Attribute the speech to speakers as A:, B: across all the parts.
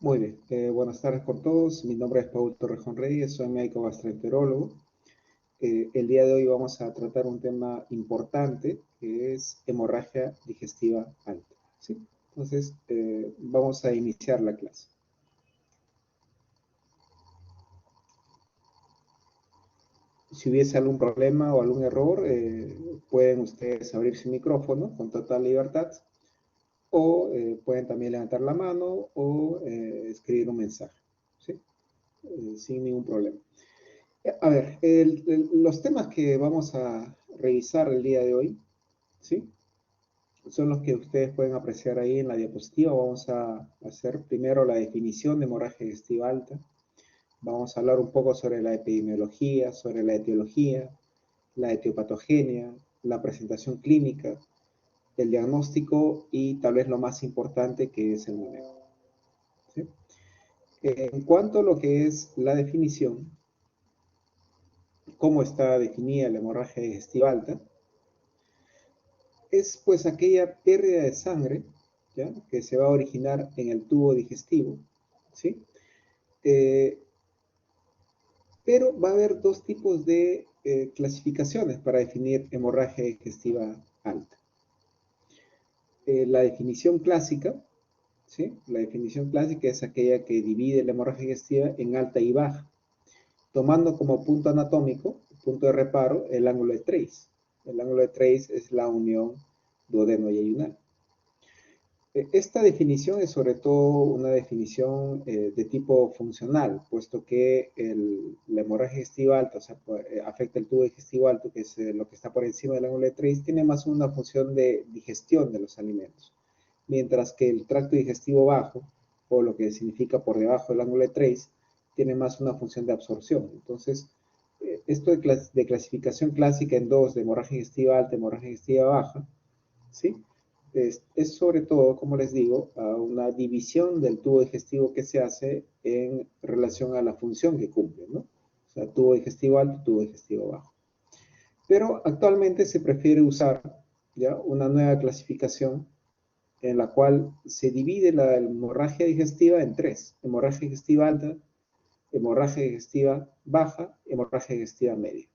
A: Muy bien, buenas tardes por todos. Mi nombre es Paul Torrejón Reyes, soy médico gastroenterólogo. El día de hoy vamos a tratar un tema importante que es hemorragia digestiva alta. ¿Sí? Entonces, vamos a iniciar la clase. Si hubiese algún problema o algún error, pueden ustedes abrir su micrófono con total libertad o pueden también levantar la mano o escribir un mensaje, ¿sí? Sin ningún problema. A ver, los temas que vamos a revisar el día de hoy, ¿sí? Son los que ustedes pueden apreciar ahí en la diapositiva. Vamos a hacer primero la definición de hemorragia digestiva alta. Vamos a hablar un poco sobre la epidemiología, sobre la etiología, la etiopatogenia, la presentación clínica, el diagnóstico y tal vez lo más importante que es el manejo, ¿sí? En cuanto a lo que es la definición, cómo está definida la hemorragia digestiva alta, es pues aquella pérdida de sangre, ¿ya?, que se va a originar en el tubo digestivo, ¿sí? Pero va a haber dos tipos de clasificaciones para definir hemorragia digestiva alta. La definición clásica, ¿sí? La definición clásica es aquella que divide la hemorragia digestiva en alta y baja, tomando como punto anatómico, punto de reparo, el ángulo de Treis. El ángulo de Treis es la unión duodeno-yeyunal. Esta definición es sobre todo una definición de tipo funcional, puesto que la hemorragia digestiva alta, o sea, afecta el tubo digestivo alto, que es lo que está por encima del ángulo de Treis, tiene más una función de digestión de los alimentos, mientras que el tracto digestivo bajo, o lo que significa por debajo del ángulo de Treis, tiene más una función de absorción. Entonces, esto de clasificación clásica en dos, de hemorragia digestiva alta, hemorragia digestiva baja, ¿sí? Es sobre todo, como les digo, una división del tubo digestivo que se hace en relación a la función que cumple, ¿no? O sea, tubo digestivo alto, tubo digestivo bajo. Pero actualmente se prefiere usar, ¿ya?, una nueva clasificación en la cual se divide la hemorragia digestiva en tres: hemorragia digestiva alta, hemorragia digestiva baja, hemorragia digestiva media.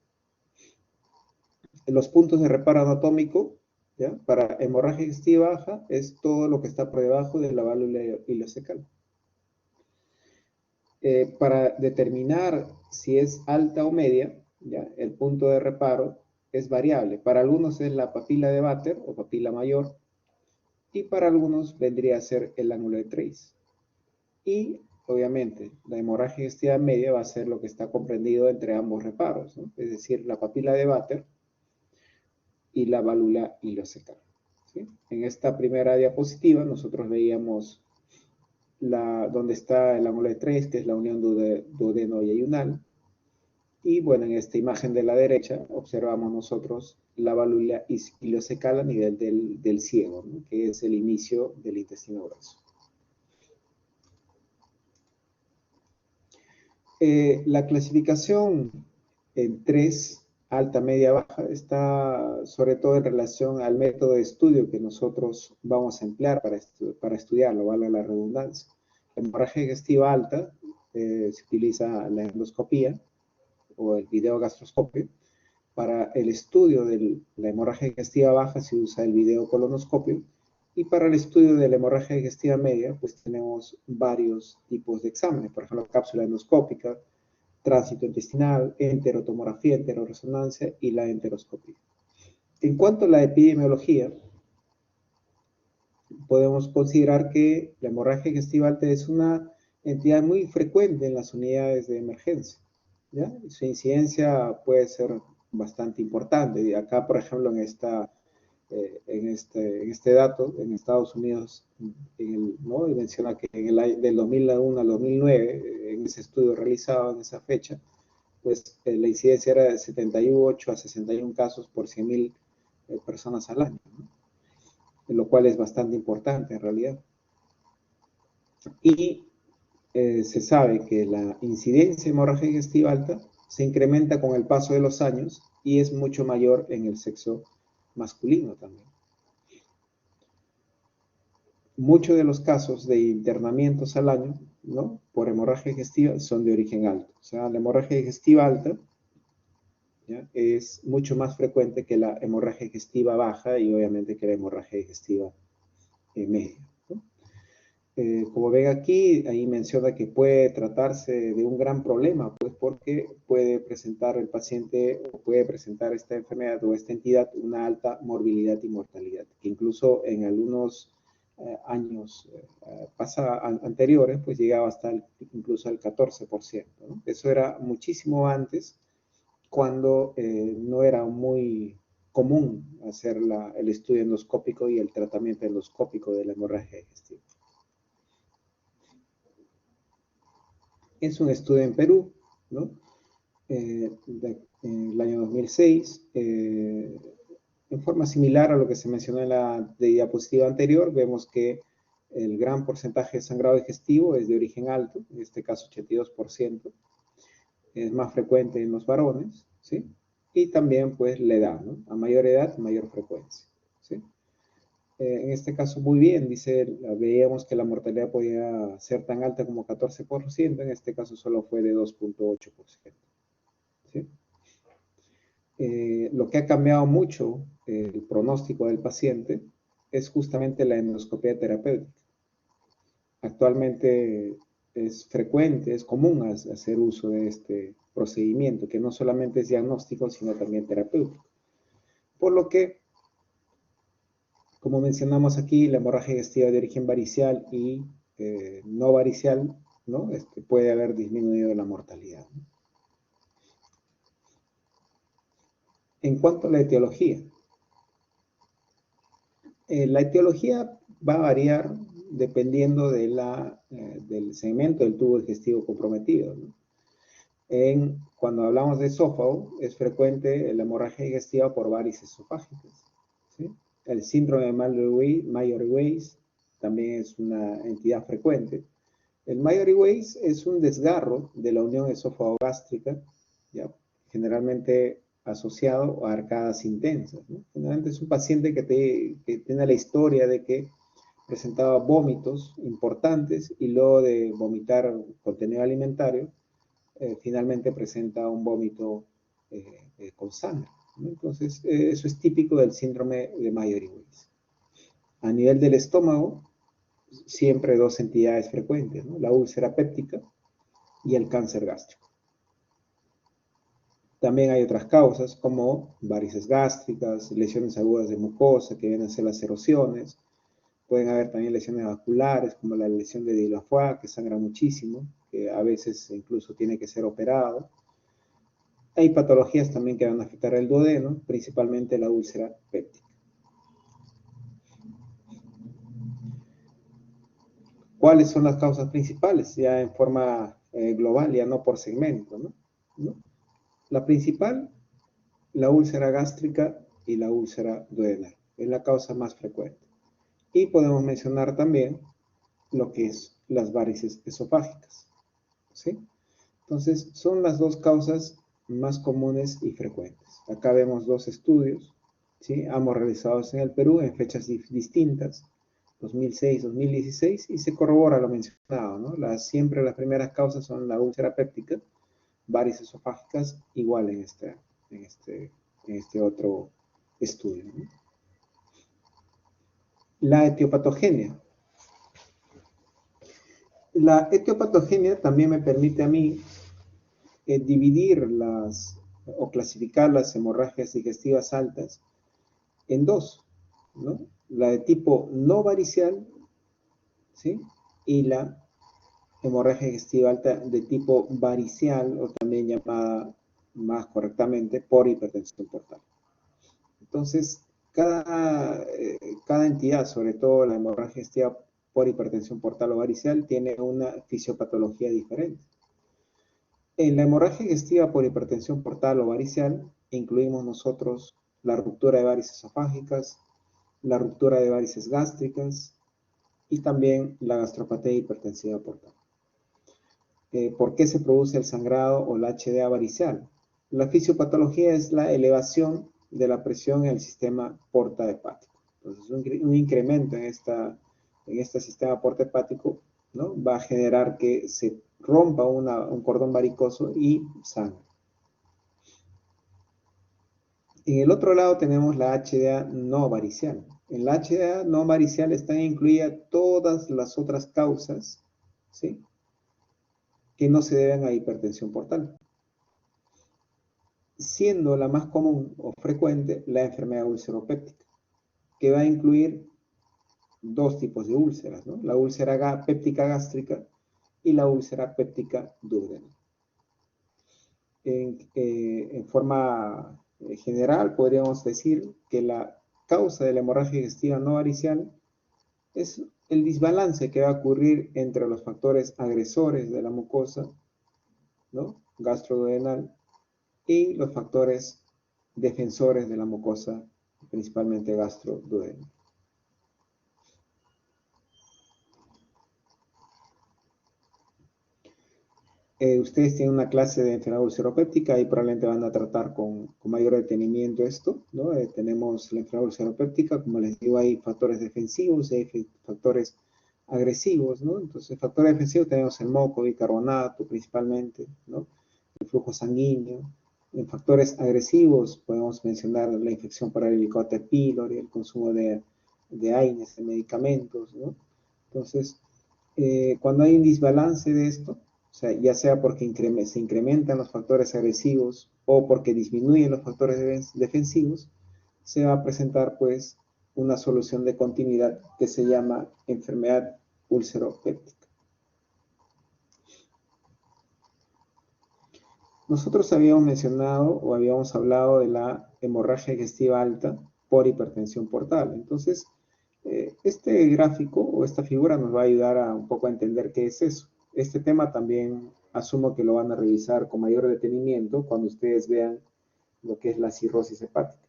A: Los puntos de reparo anatómico, ¿ya?, para hemorragia digestiva baja es todo lo que está por debajo de la válvula ileocecal. Para determinar si es alta o media, ¿ya?, el punto de reparo es variable. Para algunos es la papila de Vater o papila mayor, y para algunos vendría a ser el ángulo de Treis. Y obviamente la hemorragia digestiva media va a ser lo que está comprendido entre ambos reparos, ¿no?, es decir, la papila de Vater y la válvula ileocecal, ¿sí? En esta primera diapositiva nosotros veíamos donde está el ángulo de Treis, que es la unión duodeno-yeyunal, y bueno, en esta imagen de la derecha observamos nosotros la válvula ileocecal a nivel del ciego, ¿no?, que es el inicio del intestino grueso. La clasificación en 3, alta, media, baja, está sobre todo en relación al método de estudio que nosotros vamos a emplear para estudiarlo, vale la redundancia. La hemorragia digestiva alta se utiliza la endoscopía o el videogastroscopio. Para el estudio de la hemorragia digestiva baja se usa el videocolonoscopio. Y para el estudio de la hemorragia digestiva media, pues tenemos varios tipos de exámenes, por ejemplo, cápsula endoscópica, tránsito intestinal, enterotomografía, enteroresonancia y la enteroscopía. En cuanto a la epidemiología, podemos considerar que la hemorragia digestiva alta es una entidad muy frecuente en las unidades de emergencia, ¿ya? Su incidencia puede ser bastante importante. Y acá, por ejemplo, en este dato, en Estados Unidos, ¿no?, menciona que del 2001 al 2009, en ese estudio realizado en esa fecha, pues la incidencia era de 78 a 61 casos por 100.000 personas al año, ¿no?, lo cual es bastante importante en realidad. Y se sabe que la incidencia de hemorragia digestiva alta se incrementa con el paso de los años y es mucho mayor en el sexo masculino también. muchos de los casos de internamientos al año, ¿no?, por hemorragia digestiva son de origen alto. O sea, la hemorragia digestiva alta, ¿ya?, es mucho más frecuente que la hemorragia digestiva baja y obviamente que la hemorragia digestiva media, ¿no? Como ven aquí, ahí menciona que puede tratarse de un gran problema, pues porque puede presentar el paciente o puede presentar esta enfermedad o esta entidad una alta morbilidad y mortalidad, que incluso en algunos años anteriores, pues llegaba hasta incluso al 14%, ¿no? Eso era muchísimo antes, cuando no era muy común hacer el estudio endoscópico y el tratamiento endoscópico de la hemorragia digestiva. Es un estudio en Perú, ¿no?, en el año 2006, en forma similar a lo que se mencionó en la diapositiva anterior. Vemos que el gran porcentaje de sangrado digestivo es de origen alto, en este caso 82%, es más frecuente en los varones, ¿sí? Y también, pues, la edad, ¿no? A mayor edad, mayor frecuencia, ¿sí? En este caso, muy bien, dice, veíamos que la mortalidad podía ser tan alta como 14%, en este caso solo fue de 2.8%, ¿sí? Lo que ha cambiado mucho el pronóstico del paciente es justamente la endoscopia terapéutica. Actualmente es frecuente, es común hacer uso de este procedimiento, que no solamente es diagnóstico, sino también terapéutico. Por lo que, como mencionamos aquí, la hemorragia digestiva de origen varicial y no varicial, ¿no?, puede haber disminuido la mortalidad, ¿no? En cuanto a la etiología va a variar dependiendo del segmento del tubo digestivo comprometido, ¿no? Cuando hablamos de esófago, es frecuente la hemorragia digestiva por varices esofágicas, ¿sí? El síndrome de Mayer-Weiss también es una entidad frecuente. El Mayer-Weiss es un desgarro de la unión esófago-gástrica, ¿ya?, generalmente asociado a arcadas intensas, ¿no? Generalmente es un paciente que tiene la historia de que presentaba vómitos importantes y luego de vomitar contenido alimentario, finalmente presenta un vómito con sangre, ¿no? Entonces, eso es típico del síndrome de Mayer-Weiss. A nivel del estómago, siempre dos entidades frecuentes, ¿no?, la úlcera péptica y el cáncer gástrico. También hay otras causas como varices gástricas, lesiones agudas de mucosa que vienen a ser las erosiones. Pueden haber también lesiones vasculares como la lesión de Dilafoix, que sangra muchísimo, que a veces incluso tiene que ser operado. Hay patologías también que van a afectar el duodeno, principalmente la úlcera péptica. ¿Cuáles son las causas principales? Ya en forma global, ya no por segmento, ¿no? La principal, la úlcera gástrica y la úlcera duodenal, es la causa más frecuente. Y podemos mencionar también lo que es las varices esofágicas, ¿sí? Entonces, son las dos causas más comunes y frecuentes. Acá vemos dos estudios, ¿sí?, ambos realizados en el Perú en fechas distintas, 2006, 2016, y se corrobora lo mencionado, ¿no? Siempre las primeras causas son la úlcera péptica, varices esofágicas, igual en este otro estudio, ¿no? La etiopatogenia. La etiopatogenia también me permite a mí dividir o clasificar las hemorragias digestivas altas en dos, ¿no? La de tipo no varicial, ¿sí?, y la hemorragia digestiva alta de tipo varicial, o también llamada más correctamente por hipertensión portal. Entonces, cada entidad, sobre todo la hemorragia digestiva por hipertensión portal o varicial, tiene una fisiopatología diferente. En la hemorragia digestiva por hipertensión portal o varicial, incluimos nosotros la ruptura de varices esofágicas, la ruptura de varices gástricas y también la gastropatía hipertensiva portal. ¿Por qué se produce el sangrado o la HDA varicial? La fisiopatología es la elevación de la presión en el sistema porta hepático. Entonces, un incremento en en este sistema porta-hepático, ¿no? Va a generar que se rompa un cordón varicoso y sangre. En el otro lado tenemos la HDA no varicial. En la HDA no varicial están incluidas todas las otras causas, ¿sí?, que no se deben a hipertensión portal, siendo la más común o frecuente la enfermedad ulceropéptica, que va a incluir dos tipos de úlceras, ¿no? La úlcera péptica gástrica y la úlcera péptica duodenal. En forma general, podríamos decir que la causa de la hemorragia digestiva no varicial es el desbalance que va a ocurrir entre los factores agresores de la mucosa, ¿no?, gastroduodenal, y los factores defensores de la mucosa, principalmente gastroduodenal. Ustedes tienen una clase de enfermedad ulceropéptica y probablemente van a tratar con mayor detenimiento esto, ¿no? Tenemos la enfermedad ulceropéptica, como les digo, hay factores defensivos, hay factores agresivos, ¿no? Entonces, factores defensivos tenemos el moco, bicarbonato principalmente, ¿no?, el flujo sanguíneo. En factores agresivos podemos mencionar la infección por el Helicobacter pylori, el consumo de AINES, de medicamentos, ¿no? Entonces, cuando hay un desbalance de esto, o sea, ya sea porque se incrementan los factores agresivos o porque disminuyen los factores defensivos, se va a presentar pues una solución de continuidad que se llama enfermedad ulceropéptica. Nosotros habíamos mencionado o habíamos hablado de la hemorragia digestiva alta por hipertensión portal. Entonces, este gráfico o esta figura nos va a ayudar a un poco a entender qué es eso. Este tema también asumo que lo van a revisar con mayor detenimiento cuando ustedes vean lo que es la cirrosis hepática.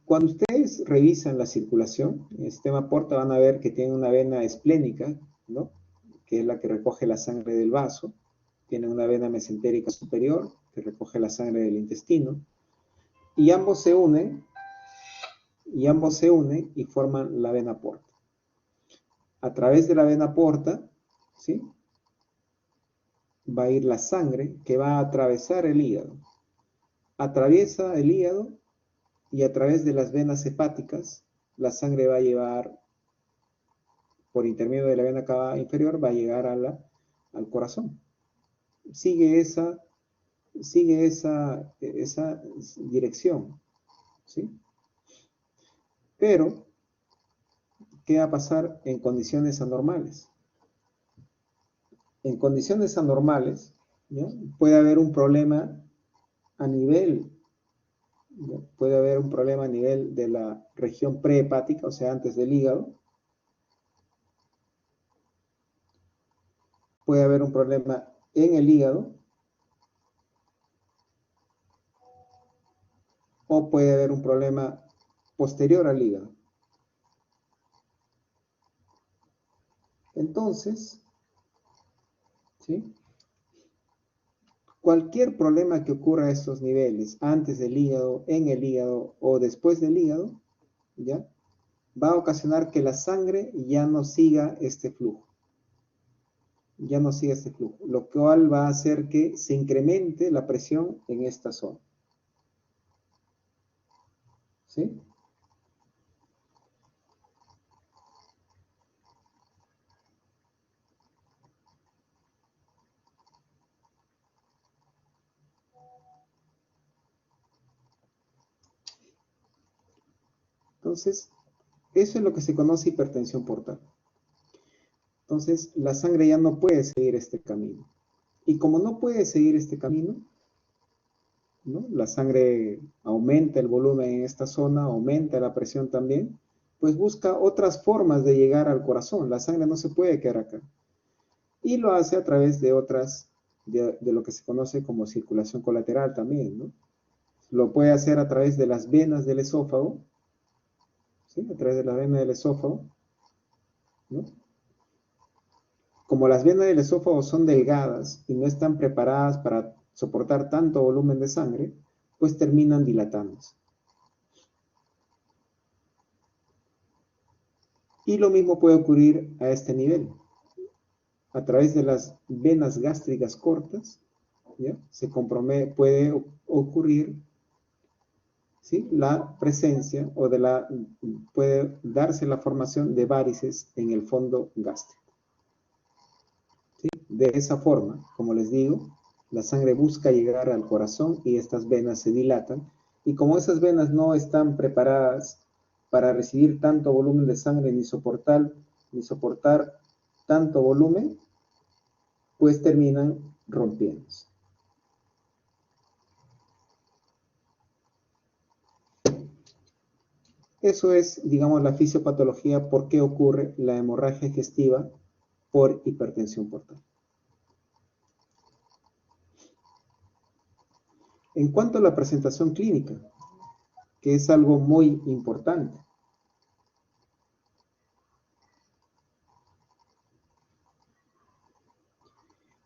A: Cuando ustedes revisan la circulación, en el sistema porta van a ver que tiene una vena esplénica, ¿no?, que es la que recoge la sangre del vaso. Tiene una vena mesentérica superior que recoge la sangre del intestino. Y ambos se unen y forman la vena porta. A través de la vena porta, ¿sí?, va a ir la sangre que va a atravesar el hígado. Atraviesa el hígado y a través de las venas hepáticas, la sangre va a llevar, por intermedio de la vena cava inferior, va a llegar al corazón. Sigue esa dirección, ¿sí? Pero, ¿qué va a pasar en condiciones anormales? En condiciones anormales, ¿ya?, puede haber un problema a nivel, ¿ya?, puede haber un problema a nivel de la región prehepática, o sea, antes del hígado. Puede haber un problema en el hígado, o puede haber un problema posterior al hígado. Entonces, ¿sí?, cualquier problema que ocurra a estos niveles, antes del hígado, en el hígado o después del hígado, ¿ya?, va a ocasionar que la sangre ya no siga este flujo. Ya no siga este flujo, lo cual va a hacer que se incremente la presión en esta zona. ¿Sí? Entonces, eso es lo que se conoce hipertensión portal. Entonces, la sangre ya no puede seguir este camino. Y como no puede seguir este camino, ¿no?, la sangre aumenta el volumen en esta zona, aumenta la presión también, pues busca otras formas de llegar al corazón. La sangre no se puede quedar acá. Y lo hace a través de de lo que se conoce como circulación colateral también, ¿no? Lo puede hacer a través de las venas del esófago, ¿sí?, a través de la vena del esófago, ¿no? Como las venas del esófago son delgadas y no están preparadas para soportar tanto volumen de sangre, pues terminan dilatándose. Y lo mismo puede ocurrir a este nivel. A través de las venas gástricas cortas, ¿ya? Puede ocurrir, ¿sí?, la presencia puede darse la formación de varices en el fondo gástrico. ¿Sí? De esa forma, como les digo, la sangre busca llegar al corazón y estas venas se dilatan. Y como esas venas no están preparadas para recibir tanto volumen de sangre ni soportar tanto volumen, pues terminan rompiéndose. Eso es, digamos, la fisiopatología, por qué ocurre la hemorragia digestiva por hipertensión portal. En cuanto a la presentación clínica, que es algo muy importante.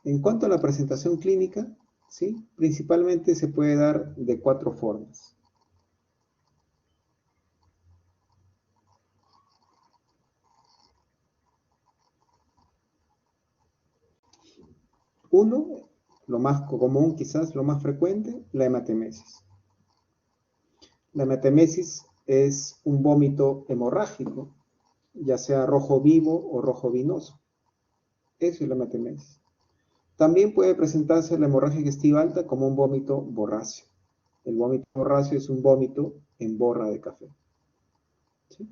A: En cuanto a la presentación clínica, ¿sí?, principalmente se puede dar de 4 formas. Uno, lo más común, quizás lo más frecuente, la hematemesis. La hematemesis es un vómito hemorrágico, ya sea rojo vivo o rojo vinoso. Eso es la hematemesis. También puede presentarse la hemorragia digestiva alta como un vómito borráceo. El vómito borráceo es un vómito en borra de café. ¿Sí?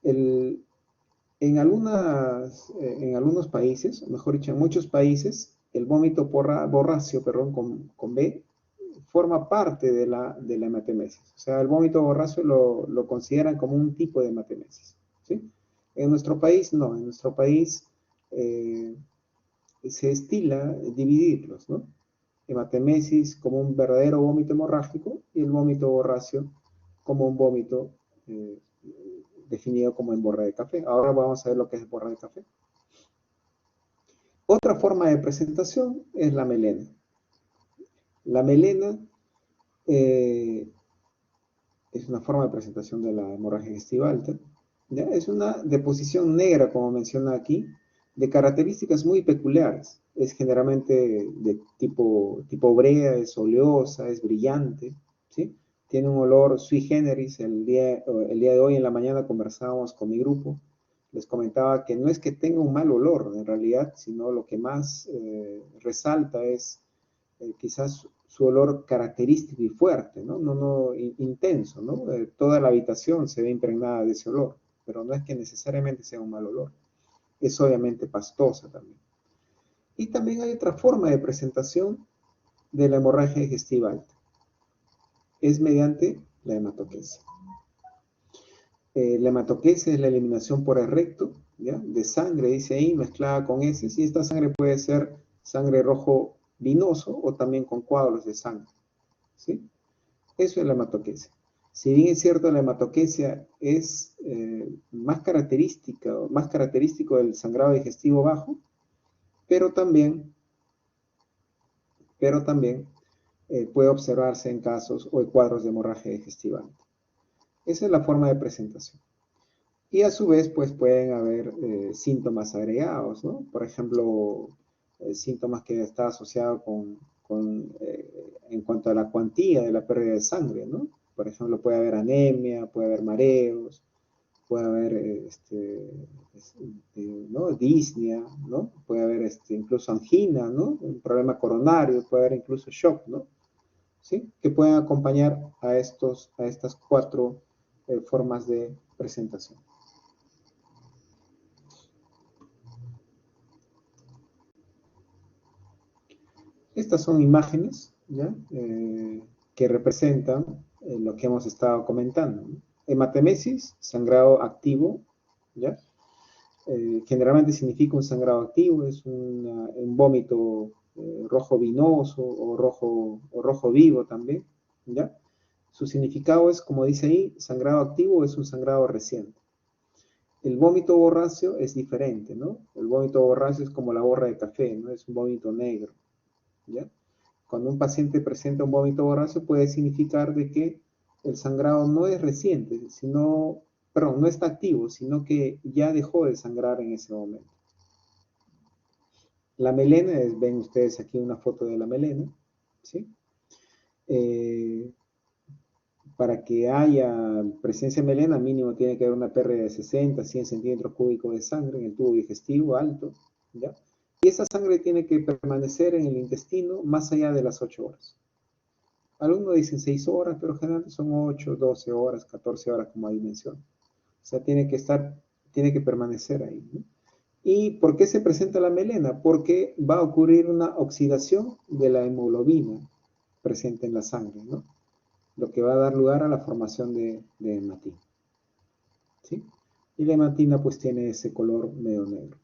A: En algunos países, mejor dicho, en muchos países, el vómito borráceo, con B, forma parte de la hematemesis. O sea, el vómito borráceo lo consideran como un tipo de hematemesis. ¿Sí? En nuestro país, no. En nuestro país se estila dividirlos, ¿no? Hematemesis como un verdadero vómito hemorrágico y el vómito borráceo como un vómito definido como en borra de café. Ahora vamos a ver lo que es borra de café. Otra forma de presentación es la melena. La melena es una forma de presentación de la hemorragia digestiva alta. ¿Ya? Es una deposición negra, como menciona aquí, de características muy peculiares. Es generalmente de tipo brea, es oleosa, es brillante, ¿sí? Tiene un olor sui generis. El día de hoy en la mañana conversábamos con mi grupo. Les comentaba que no es que tenga un mal olor, en realidad, sino lo que más resalta es quizás su olor característico y fuerte, ¿no? No intenso, ¿no? Toda la habitación se ve impregnada de ese olor, pero no es que necesariamente sea un mal olor. Es obviamente pastosa también. Y también hay otra forma de presentación de la hemorragia digestiva alta. Es mediante la hematoquesia. La hematoquesia es la eliminación por el recto, ¿ya?, de sangre, dice ahí, mezclada con heces, y esta sangre puede ser sangre rojo vinoso o también con coágulos de sangre, ¿sí? Eso es la hematoquesia. Si bien es cierto, la hematoquesia es más característico del sangrado digestivo bajo, pero también puede observarse en casos o en cuadros de hemorragia digestiva alta. Esa es la forma de presentación. Y a su vez, pues pueden haber síntomas agregados, ¿no? Por ejemplo, síntomas que están asociados en cuanto a la cuantía de la pérdida de sangre, ¿no? Por ejemplo, puede haber anemia, puede haber mareos, puede haber ¿no?, disnea, ¿no? Puede haber incluso angina, ¿no? Un problema coronario, puede haber incluso shock, ¿no? ¿Sí? Que pueden acompañar a estas 4 formas de presentación. Estas son imágenes, ¿ya?, que representan lo que hemos estado comentando, ¿no? Hematemesis, sangrado activo, ¿ya? Generalmente significa un sangrado activo, es un vómito rojo vinoso o rojo vivo también, ¿ya? Su significado es, como dice ahí, sangrado activo es un sangrado reciente. El vómito borráceo es diferente, ¿no? El vómito borráceo es como la borra de café, ¿no? Es un vómito negro, ¿ya? Cuando un paciente presenta un vómito borráceo puede significar de que el sangrado no es reciente, sino perdón, no está activo, sino que ya dejó de sangrar en ese momento. La melena, ven ustedes aquí una foto de la melena, ¿sí? Para que haya presencia de melena, mínimo tiene que haber una pérdida de 60, 100 centímetros cúbicos de sangre en el tubo digestivo alto, ¿ya? Y esa sangre tiene que permanecer en el intestino más allá de las 8 horas. Algunos dicen 6 horas, pero generalmente son 8, 12 horas, 14 horas, como ahí menciona. O sea, tiene que permanecer ahí, ¿no? ¿Y por qué se presenta la melena? Porque va a ocurrir una oxidación de la hemoglobina presente en la sangre, ¿no? Lo que va a dar lugar a la formación de hematina, ¿sí? Y la hematina pues tiene ese color medio negro.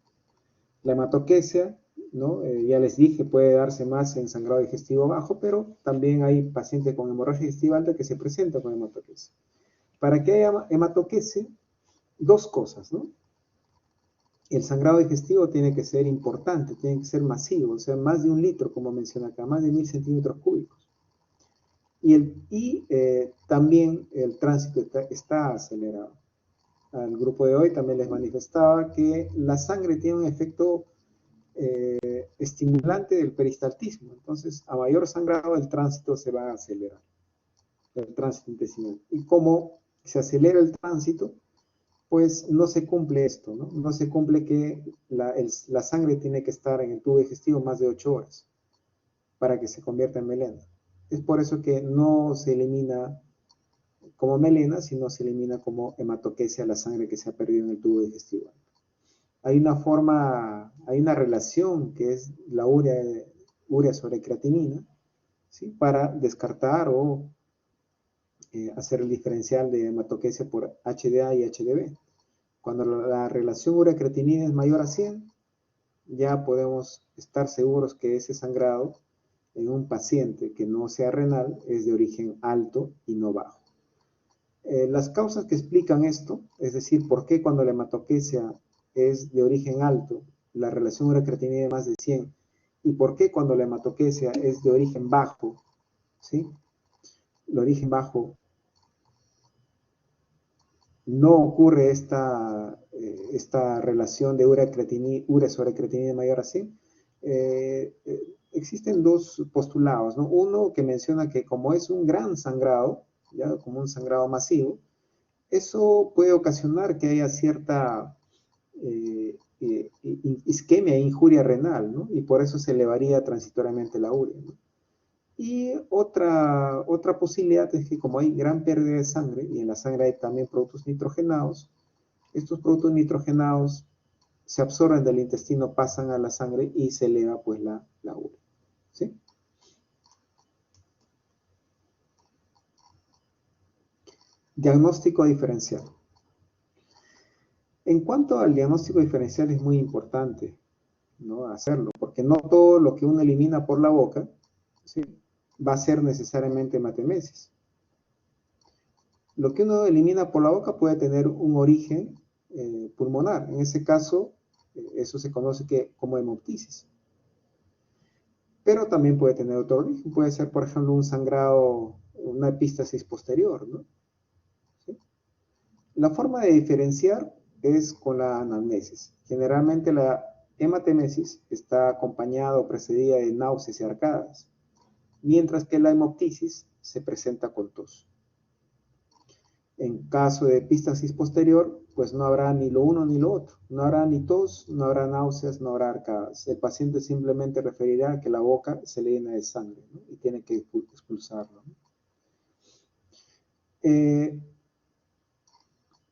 A: La hematoquesia, ¿no? Ya les dije, puede darse más en sangrado digestivo bajo, pero también hay pacientes con hemorragia digestiva alta que se presentan con hematoquesia. Para que haya hematoquesia, dos cosas, ¿no? El sangrado digestivo tiene que ser importante, tiene que ser masivo, o sea, más de 1 litro, como menciona acá, más de 1000 centímetros cúbicos. También el tránsito está acelerado. Al grupo de hoy también les manifestaba que la sangre tiene un efecto estimulante del peristaltismo. Entonces, a mayor sangrado, el tránsito se va a acelerar, el tránsito intestinal. Y como se acelera el tránsito, pues no se cumple esto, ¿no? No se cumple que la sangre tiene que estar en el tubo digestivo más de 8 horas para que se convierta en melena. Es por eso que no se elimina como melena, sino se elimina como hematoquesia la sangre que se ha perdido en el tubo digestivo. Hay una relación que es la urea sobre creatinina, ¿sí? Para descartar o hacer el diferencial de hematoquesia por HDA y HDB. Cuando la relación urea-creatinina es mayor a 100, ya podemos estar seguros que ese sangrado en un paciente que no sea renal es de origen alto y no bajo. Las causas que explican esto, es decir, por qué cuando la hematoquesia es de origen alto, la relación urea-creatinina es más de 100, y por qué cuando la hematoquesia es de origen bajo, ¿sí? El origen bajo no ocurre esta relación de urea sobre creatinina mayor a 100. Existen dos postulados, ¿no? Uno que menciona que como es un gran sangrado, ¿ya? Como un sangrado masivo, eso puede ocasionar que haya cierta isquemia e injuria renal, ¿no? Y por eso se elevaría transitoriamente la urea, ¿no? Y otra posibilidad es que como hay gran pérdida de sangre, y en la sangre hay también productos nitrogenados, estos productos nitrogenados se absorben del intestino, pasan a la sangre y se eleva pues la urea, ¿sí? Diagnóstico diferencial. En cuanto al diagnóstico diferencial es muy importante, ¿no? Hacerlo, porque no todo lo que uno elimina por la boca, ¿sí? Va a ser necesariamente hematemesis. Lo que uno elimina por la boca puede tener un origen pulmonar. En ese caso, eso se conoce como hemoptisis. Pero también puede tener otro origen. Puede ser, por ejemplo, un sangrado, una epístasis posterior, ¿no? ¿Sí? La forma de diferenciar es con la anamnesis. Generalmente la hematemesis está acompañada o precedida de náuseas y arcadas, mientras que la hemoptisis se presenta con tos. En caso de epístasis posterior, pues no habrá ni lo uno ni lo otro. No habrá ni tos, no habrá náuseas, no habrá arcadas. El paciente simplemente referirá que la boca se le llena de sangre, ¿no? Y tiene que expulsarlo, ¿no?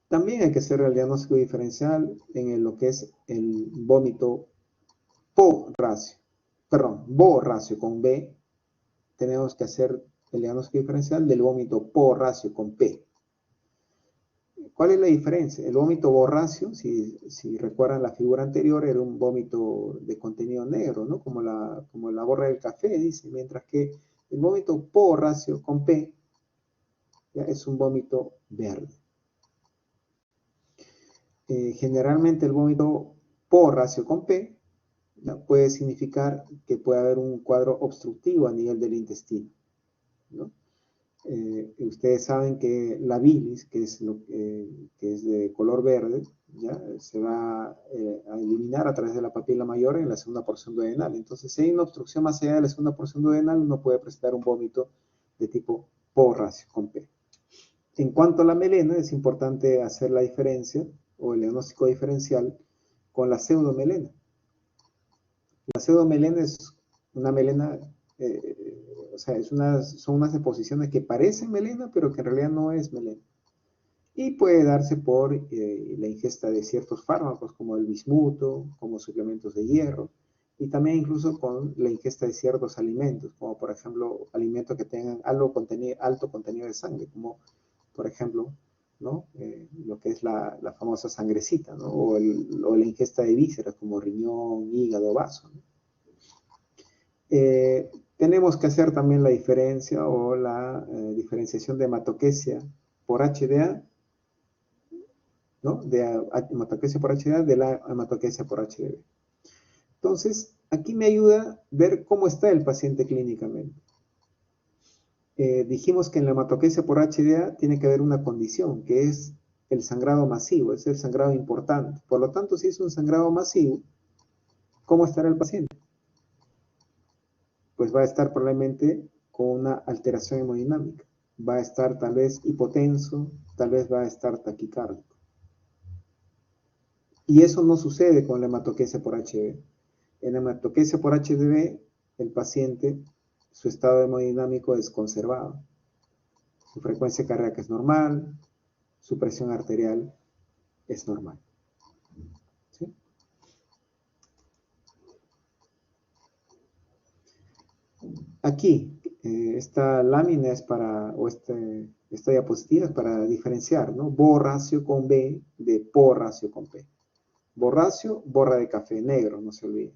A: También hay que hacer el diagnóstico diferencial en lo que es el vómito po-racio. Perdón, bo-racio con B. Tenemos que hacer el diagnóstico diferencial del vómito po-racio con P. ¿Cuál es la diferencia? El vómito borracio, si recuerdan la figura anterior, era un vómito de contenido negro, ¿no? Como la borra del café, dice, mientras que el vómito borracio con P ya es un vómito verde. Generalmente el vómito borracio con P ya puede significar que puede haber un cuadro obstructivo a nivel del intestino, ¿no? Ustedes saben que la bilis, que es, que es de color verde, ¿ya? Se va a eliminar a través de la papila mayor en la segunda porción duodenal. Entonces, si hay una obstrucción más allá de la segunda porción duodenal, uno puede presentar un vómito de tipo porracio con P. En cuanto a la melena, es importante hacer la diferencia o el diagnóstico diferencial con la pseudomelena. La pseudomelena es una melena, o sea, son unas deposiciones que parecen melena, pero que en realidad no es melena. Y puede darse por la ingesta de ciertos fármacos, como el bismuto, como suplementos de hierro, y también incluso con la ingesta de ciertos alimentos, como por ejemplo alimentos que tengan alto contenido de sangre, como por ejemplo, ¿no? Lo que es la famosa sangrecita, ¿no? O la ingesta de vísceras como riñón, hígado, vaso, ¿no? Tenemos que hacer también la diferencia o la diferenciación de hematoquesia por HDA, ¿no? De hematoquesia por HDA de la hematoquesia por HDB. Entonces, aquí me ayuda ver cómo está el paciente clínicamente. Dijimos que en la hematoquesia por HDA tiene que haber una condición, que es el sangrado masivo, es el sangrado importante. Por lo tanto, si es un sangrado masivo, ¿cómo estará el paciente? Pues va a estar probablemente con una alteración hemodinámica. Va a estar tal vez hipotenso, tal vez va a estar taquicárdico. Y eso no sucede con la hematoquesia por HB. En la hematoquesia por HDB, el paciente, su estado hemodinámico es conservado. Su frecuencia cardíaca es normal, su presión arterial es normal. ¿Sí? Aquí, esta lámina es para, o esta diapositiva es para diferenciar, ¿no? Borracio con B de porracio con P. Borracio, borra de café, negro, no se olviden.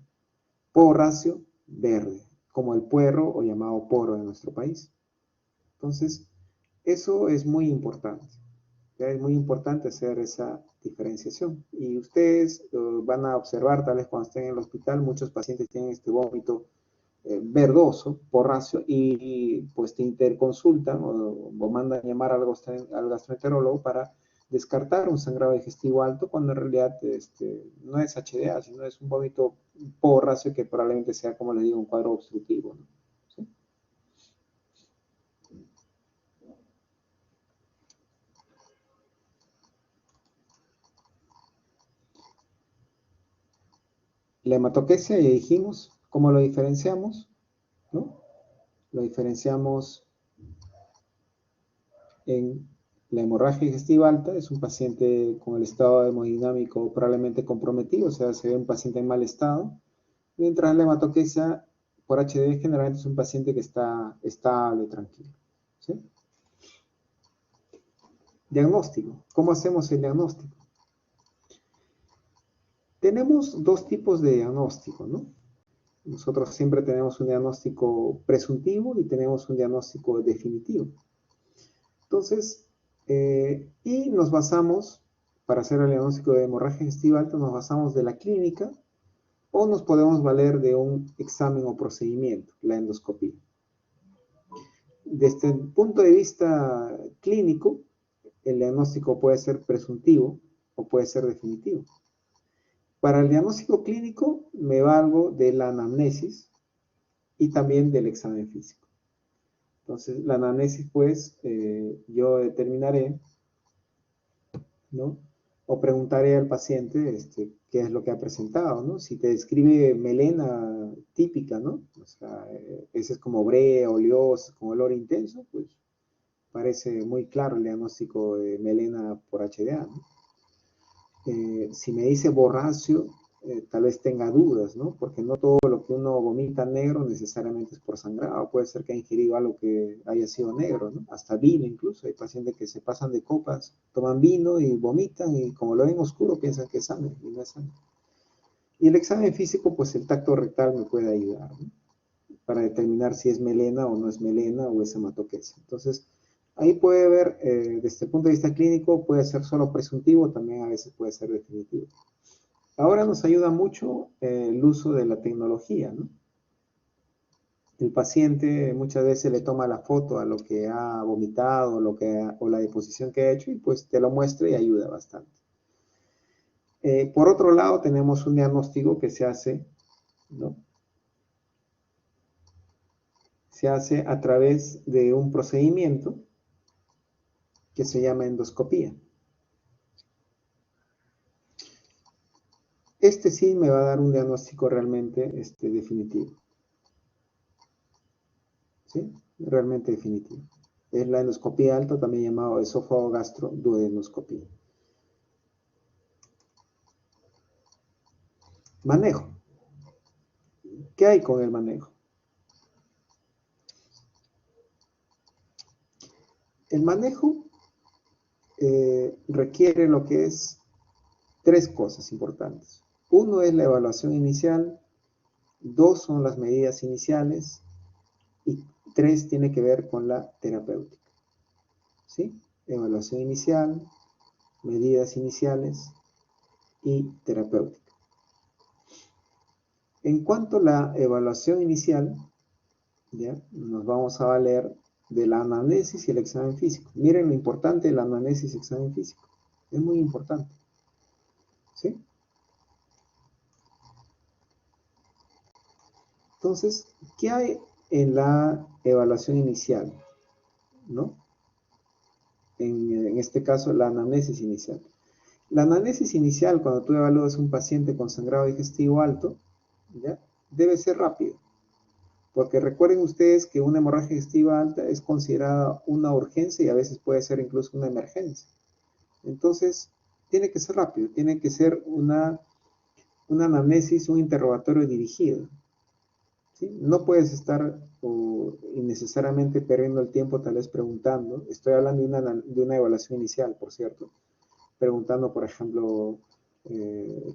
A: Porracio, verde, como el puerro o llamado poro en nuestro país. Entonces, eso es muy importante. Ya es muy importante hacer esa diferenciación. Y ustedes van a observar, tal vez cuando estén en el hospital, muchos pacientes tienen este vómito verdoso, porracio, y pues te interconsultan o mandan llamar al gastroenterólogo para descartar un sangrado digestivo alto cuando en realidad no es HDA, sino es un vómito porracio que probablemente sea, como les digo, un cuadro obstructivo, ¿no? ¿Sí? La hematoquesia, ya dijimos, ¿cómo lo diferenciamos? ¿No? Lo diferenciamos en la hemorragia digestiva alta, es un paciente con el estado hemodinámico probablemente comprometido, o sea, se ve un paciente en mal estado, mientras la hematoquesia por HD generalmente es un paciente que está estable, tranquilo. ¿Sí? Diagnóstico. ¿Cómo hacemos el diagnóstico? Tenemos dos tipos de diagnóstico, ¿no? Nosotros siempre tenemos un diagnóstico presuntivo y tenemos un diagnóstico definitivo. Entonces, y nos basamos, para hacer el diagnóstico de hemorragia digestiva alta, nos basamos de la clínica o nos podemos valer de un examen o procedimiento, la endoscopía. Desde el punto de vista clínico, el diagnóstico puede ser presuntivo o puede ser definitivo. Para el diagnóstico clínico me valgo de la anamnesis y también del examen físico. Entonces, la anamnesis, pues, yo determinaré, ¿no? O preguntaré al paciente qué es lo que ha presentado, ¿no? Si te describe melena típica, ¿no? O sea, ese es como brea, oleosa, con olor intenso, pues parece muy claro el diagnóstico de melena por HDA, ¿no? Si me dice borracio, tal vez tenga dudas, ¿no? Porque no todo lo que uno vomita negro necesariamente es por sangrado. Puede ser que ha ingerido algo que haya sido negro, ¿no? Hasta vino incluso. Hay pacientes que se pasan de copas, toman vino y vomitan y como lo ven oscuro piensan que es sangre y no es sangre. Y el examen físico, pues el tacto rectal me puede ayudar, ¿no? Para determinar si es melena o no es melena o es hematoquesia. Entonces, ahí puede ver, desde el punto de vista clínico, puede ser solo presuntivo, también a veces puede ser definitivo. Ahora nos ayuda mucho el uso de la tecnología, ¿no? el paciente muchas veces le toma la foto a lo que ha vomitado, o la deposición que ha hecho, y pues te lo muestra y ayuda bastante. Por otro lado, tenemos un diagnóstico que se hace, ¿no? Se hace a través de un procedimiento que se llama endoscopía. Este sí me va a dar un diagnóstico realmente definitivo. ¿Sí? Realmente definitivo. Es la endoscopía alta, también llamado esófago-gastro-duodenoscopía. Manejo. ¿Qué hay con el manejo? El manejo requiere lo que es 3 cosas importantes. Uno es la evaluación inicial, 2 son las medidas iniciales y 3 tiene que ver con la terapéutica. ¿Sí? Evaluación inicial, medidas iniciales y terapéutica. En cuanto a la evaluación inicial, ¿ya? Nos vamos a valer de la anamnesis y el examen físico. Miren lo importante de la anamnesis y el examen físico. Es muy importante. ¿Sí? Entonces, ¿qué hay en la evaluación inicial? ¿No? En este caso, la anamnesis inicial. La anamnesis inicial, cuando tú evalúas un paciente con sangrado digestivo alto, ¿ya? Debe ser rápido. Porque recuerden ustedes que una hemorragia digestiva alta es considerada una urgencia y a veces puede ser incluso una emergencia. Entonces, tiene que ser rápido, tiene que ser una anamnesis, un interrogatorio dirigido. ¿Sí? No puedes estar innecesariamente perdiendo el tiempo tal vez preguntando. Estoy hablando de una evaluación inicial, por cierto. Preguntando, por ejemplo,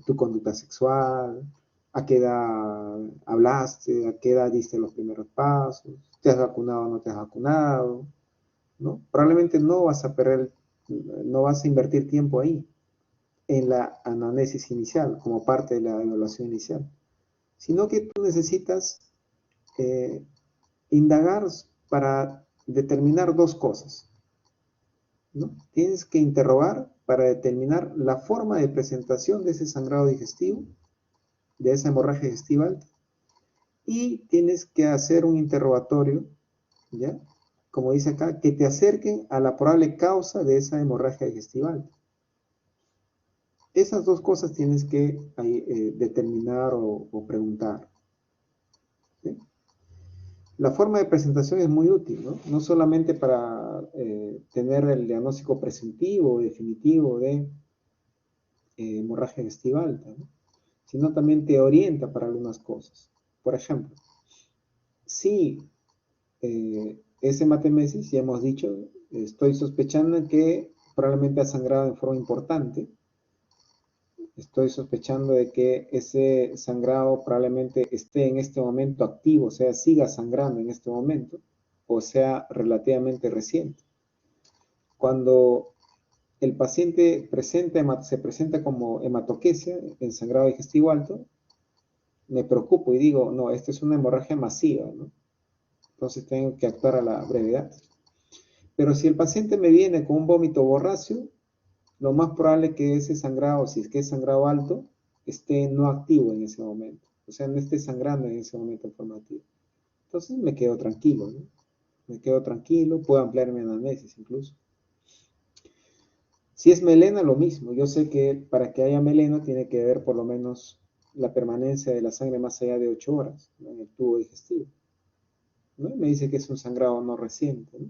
A: tu conducta sexual, a qué edad hablaste, a qué edad diste los primeros pasos, te has vacunado o no te has vacunado, ¿no? Probablemente no vas a invertir tiempo ahí, en la anamnesis inicial, como parte de la evaluación inicial, sino que tú necesitas indagar para determinar 2 cosas, ¿no? Tienes que interrogar para determinar la forma de presentación de ese sangrado digestivo, de esa hemorragia digestiva alta, y tienes que hacer un interrogatorio, ¿ya? Como dice acá, que te acerquen a la probable causa de esa hemorragia digestiva alta. Esas 2 cosas tienes que determinar o preguntar. ¿Sí? La forma de presentación es muy útil, ¿no? No solamente para tener el diagnóstico presuntivo o definitivo de hemorragia digestiva alta, ¿no? Sino también te orienta para algunas cosas. Por ejemplo, si ese hematemesis, ya hemos dicho, estoy sospechando que probablemente ha sangrado en forma importante, estoy sospechando de que ese sangrado probablemente esté en este momento activo, o sea, siga sangrando en este momento, o sea, relativamente reciente. Cuando el paciente se presenta como hematoquesia, en sangrado digestivo alto, me preocupo y digo, no, esta es una hemorragia masiva, ¿no? Entonces tengo que actuar a la brevedad. Pero si el paciente me viene con un vómito borráceo, lo más probable es que ese sangrado, si es que es sangrado alto, esté no activo en ese momento. O sea, no esté sangrando en ese momento informativo. Entonces me quedo tranquilo, ¿no? Me quedo tranquilo, puedo ampliar mi anamnesis incluso. Si es melena, lo mismo. Yo sé que para que haya melena tiene que haber por lo menos la permanencia de la sangre más allá de 8 horas, ¿no? En el tubo digestivo, ¿no? Me dice que es un sangrado no reciente, ¿no?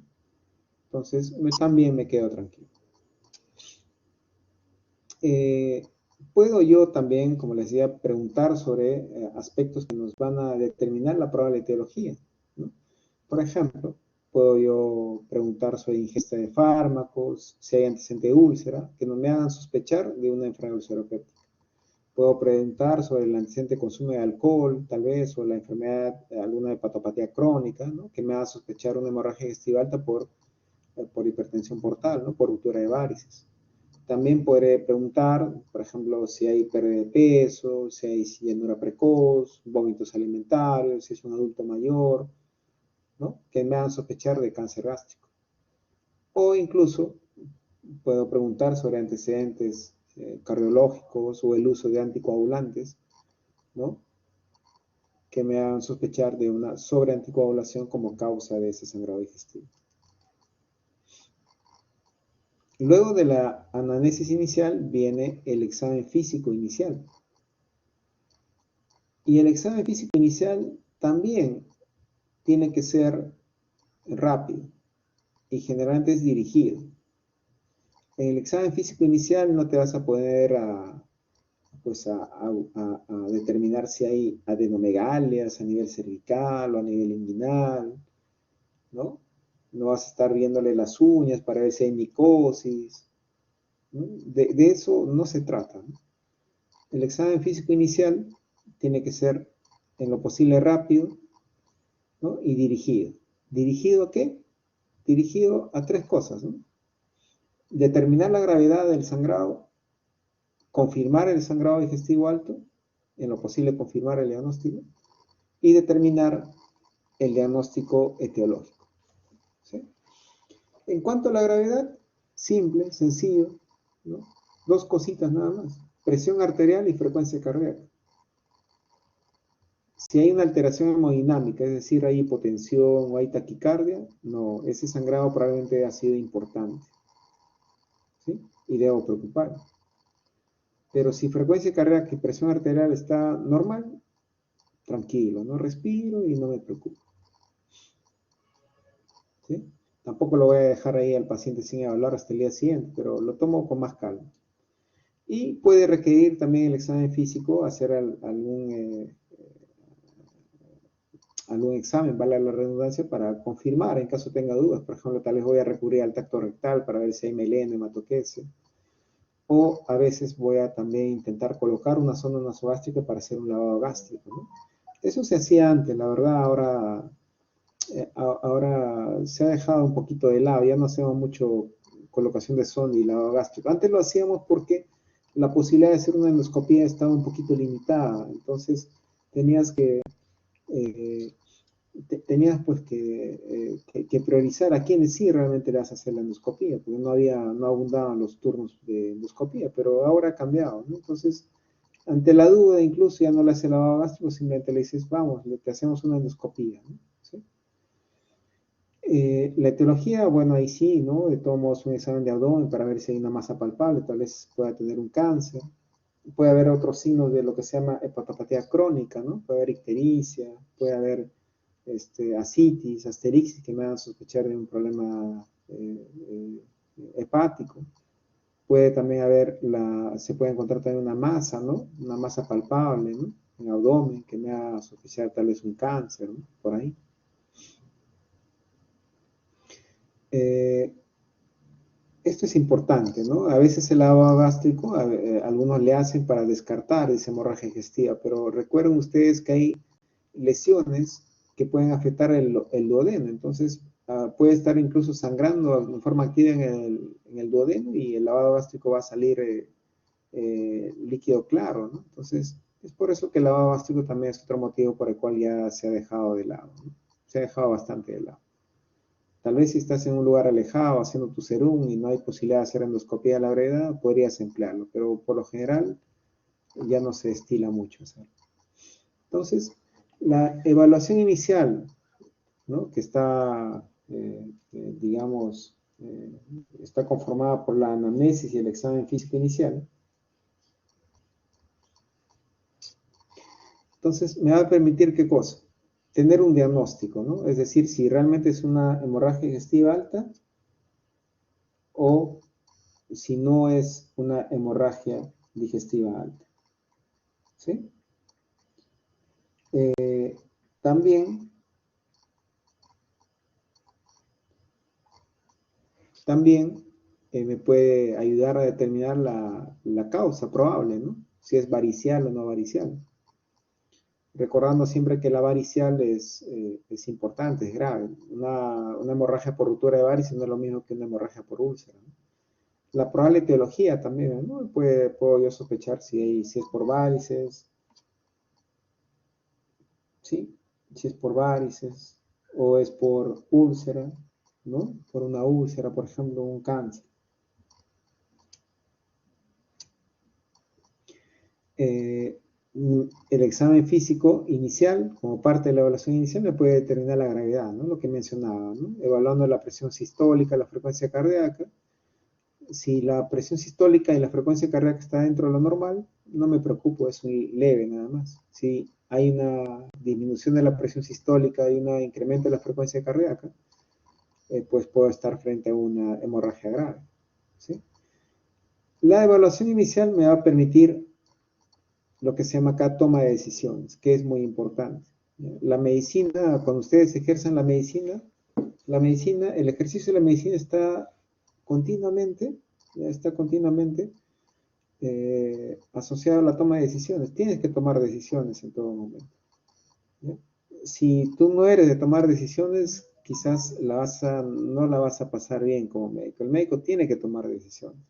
A: Entonces, también me quedo tranquilo. Puedo yo también, como les decía, preguntar sobre aspectos que nos van a determinar la probable etiología, ¿no? Por ejemplo, puedo yo preguntar sobre ingesta de fármacos, si hay antecedente de úlcera, que no me hagan sospechar de una enfermedad ulceropéptica. Puedo preguntar sobre el antecedente de consumo de alcohol, tal vez, o la enfermedad, alguna hepatopatía crónica, ¿no? Que me haga sospechar una hemorragia digestiva alta por hipertensión portal, ¿no? Por ruptura de varices. También podré preguntar, por ejemplo, si hay pérdida de peso, si hay llenura precoz, vómitos alimentarios, si es un adulto mayor, ¿no? Que me hagan sospechar de cáncer gástrico. O incluso puedo preguntar sobre antecedentes cardiológicos o el uso de anticoagulantes, ¿no? Que me hagan sospechar de una sobreanticoagulación como causa de ese sangrado digestivo. Luego de la anamnesis inicial viene el examen físico inicial. Y el examen físico inicial también tiene que ser rápido y generalmente es dirigido. En el examen físico inicial no te vas a poner pues a determinar si hay adenomegalias a nivel cervical o a nivel inguinal, ¿no? No vas a estar viéndole las uñas para ver si hay micosis, ¿no? De eso no se trata, ¿no? El examen físico inicial tiene que ser en lo posible rápido, ¿no? Y dirigido. ¿Dirigido a qué? Dirigido a tres cosas, ¿no? Determinar la gravedad del sangrado, confirmar el sangrado digestivo alto, en lo posible confirmar el diagnóstico, y determinar el diagnóstico etiológico, ¿sí? En cuanto a la gravedad, simple, sencillo, ¿no? Dos cositas nada más, presión arterial y frecuencia cardíaca. Si hay una alteración hemodinámica, es decir, hay hipotensión o hay taquicardia, no, ese sangrado probablemente ha sido importante, ¿sí? Y debo preocuparme. Pero si frecuencia cardíaca y presión arterial está normal, tranquilo, no respiro y no me preocupo, ¿sí? Tampoco lo voy a dejar ahí al paciente sin evaluar hasta el día siguiente, pero lo tomo con más calma. Y puede requerir también el examen físico, hacer algún examen, vale la redundancia, para confirmar en caso tenga dudas. Por ejemplo, tal vez voy a recurrir al tacto rectal para ver si hay meleno, hematoquesia. O a veces voy a también intentar colocar una sonda nasogástrica para hacer un lavado gástrico, ¿no? Eso se hacía antes, la verdad, ahora se ha dejado un poquito de lado, ya no hacemos mucho colocación de sonda y lavado gástrico. Antes lo hacíamos porque la posibilidad de hacer una endoscopía estaba un poquito limitada, entonces tenías que eh, tenías pues que priorizar a quienes sí realmente le vas a hacer la endoscopía, porque no abundaban los turnos de endoscopía, pero ahora ha cambiado, ¿no? Entonces, ante la duda, incluso ya no le hace lavado gástrico, simplemente le dices, vamos, te hacemos una endoscopía, ¿no? ¿Sí? La etiología, bueno, ahí sí, ¿no? De todos modos, un examen de abdomen para ver si hay una masa palpable, tal vez pueda tener un cáncer. Puede haber otros signos de lo que se llama hepatopatía crónica, ¿no? Puede haber ictericia, puede haber ascitis, asterixis, que me hagan sospechar de un problema hepático. Puede también haber, se puede encontrar también una masa, ¿no? Una masa palpable, ¿no? En el abdomen, que me haga sospechar tal vez un cáncer, ¿no? Por ahí. Esto es importante, ¿no? A veces el lavado gástrico, algunos le hacen para descartar esa hemorragia digestiva, pero recuerden ustedes que hay lesiones que pueden afectar el duodeno, entonces puede estar incluso sangrando en forma activa en el duodeno y el lavado gástrico va a salir líquido claro, ¿no? Entonces, es por eso que el lavado gástrico también es otro motivo por el cual ya se ha dejado de lado, ¿no? Se ha dejado bastante de lado. Tal vez si estás en un lugar alejado haciendo tu serum y no hay posibilidad de hacer endoscopía a la brevedad, podrías emplearlo, pero por lo general ya no se estila mucho hacerlo. Entonces, la evaluación inicial, ¿no? Que está, digamos, está conformada por la anamnesis y el examen físico inicial. Entonces, me va a permitir ¿qué cosa? Tener un diagnóstico, ¿no? Es decir, si realmente es una hemorragia digestiva alta o si no es una hemorragia digestiva alta, ¿sí? También, también me puede ayudar a determinar la causa probable, ¿no? Si es varicial o no varicial. Recordando siempre que la varicial es importante, es grave. Una hemorragia por ruptura de varices no es lo mismo que una hemorragia por úlcera, ¿no? La probable etiología también, ¿no? Puedo yo sospechar si es por varices, ¿sí? Si es por varices, o es por úlcera, ¿no? Por una úlcera, por ejemplo, un cáncer. El examen físico inicial, como parte de la evaluación inicial, me puede determinar la gravedad, ¿no? Lo que mencionaba, ¿no? Evaluando la presión sistólica, la frecuencia cardíaca. Si la presión sistólica y la frecuencia cardíaca está dentro de lo normal, no me preocupo, es un leve nada más. Si hay una disminución de la presión sistólica y un incremento de la frecuencia cardíaca, pues puedo estar frente a una hemorragia grave, ¿sí? La evaluación inicial me va a permitir lo que se llama acá toma de decisiones, que es muy importante. La medicina, cuando ustedes ejercen la medicina, el ejercicio de la medicina está continuamente, ya está continuamente asociado a la toma de decisiones. Tienes que tomar decisiones en todo momento, ¿ya? Si tú no eres de tomar decisiones, quizás no la vas a pasar bien como médico. El médico tiene que tomar decisiones,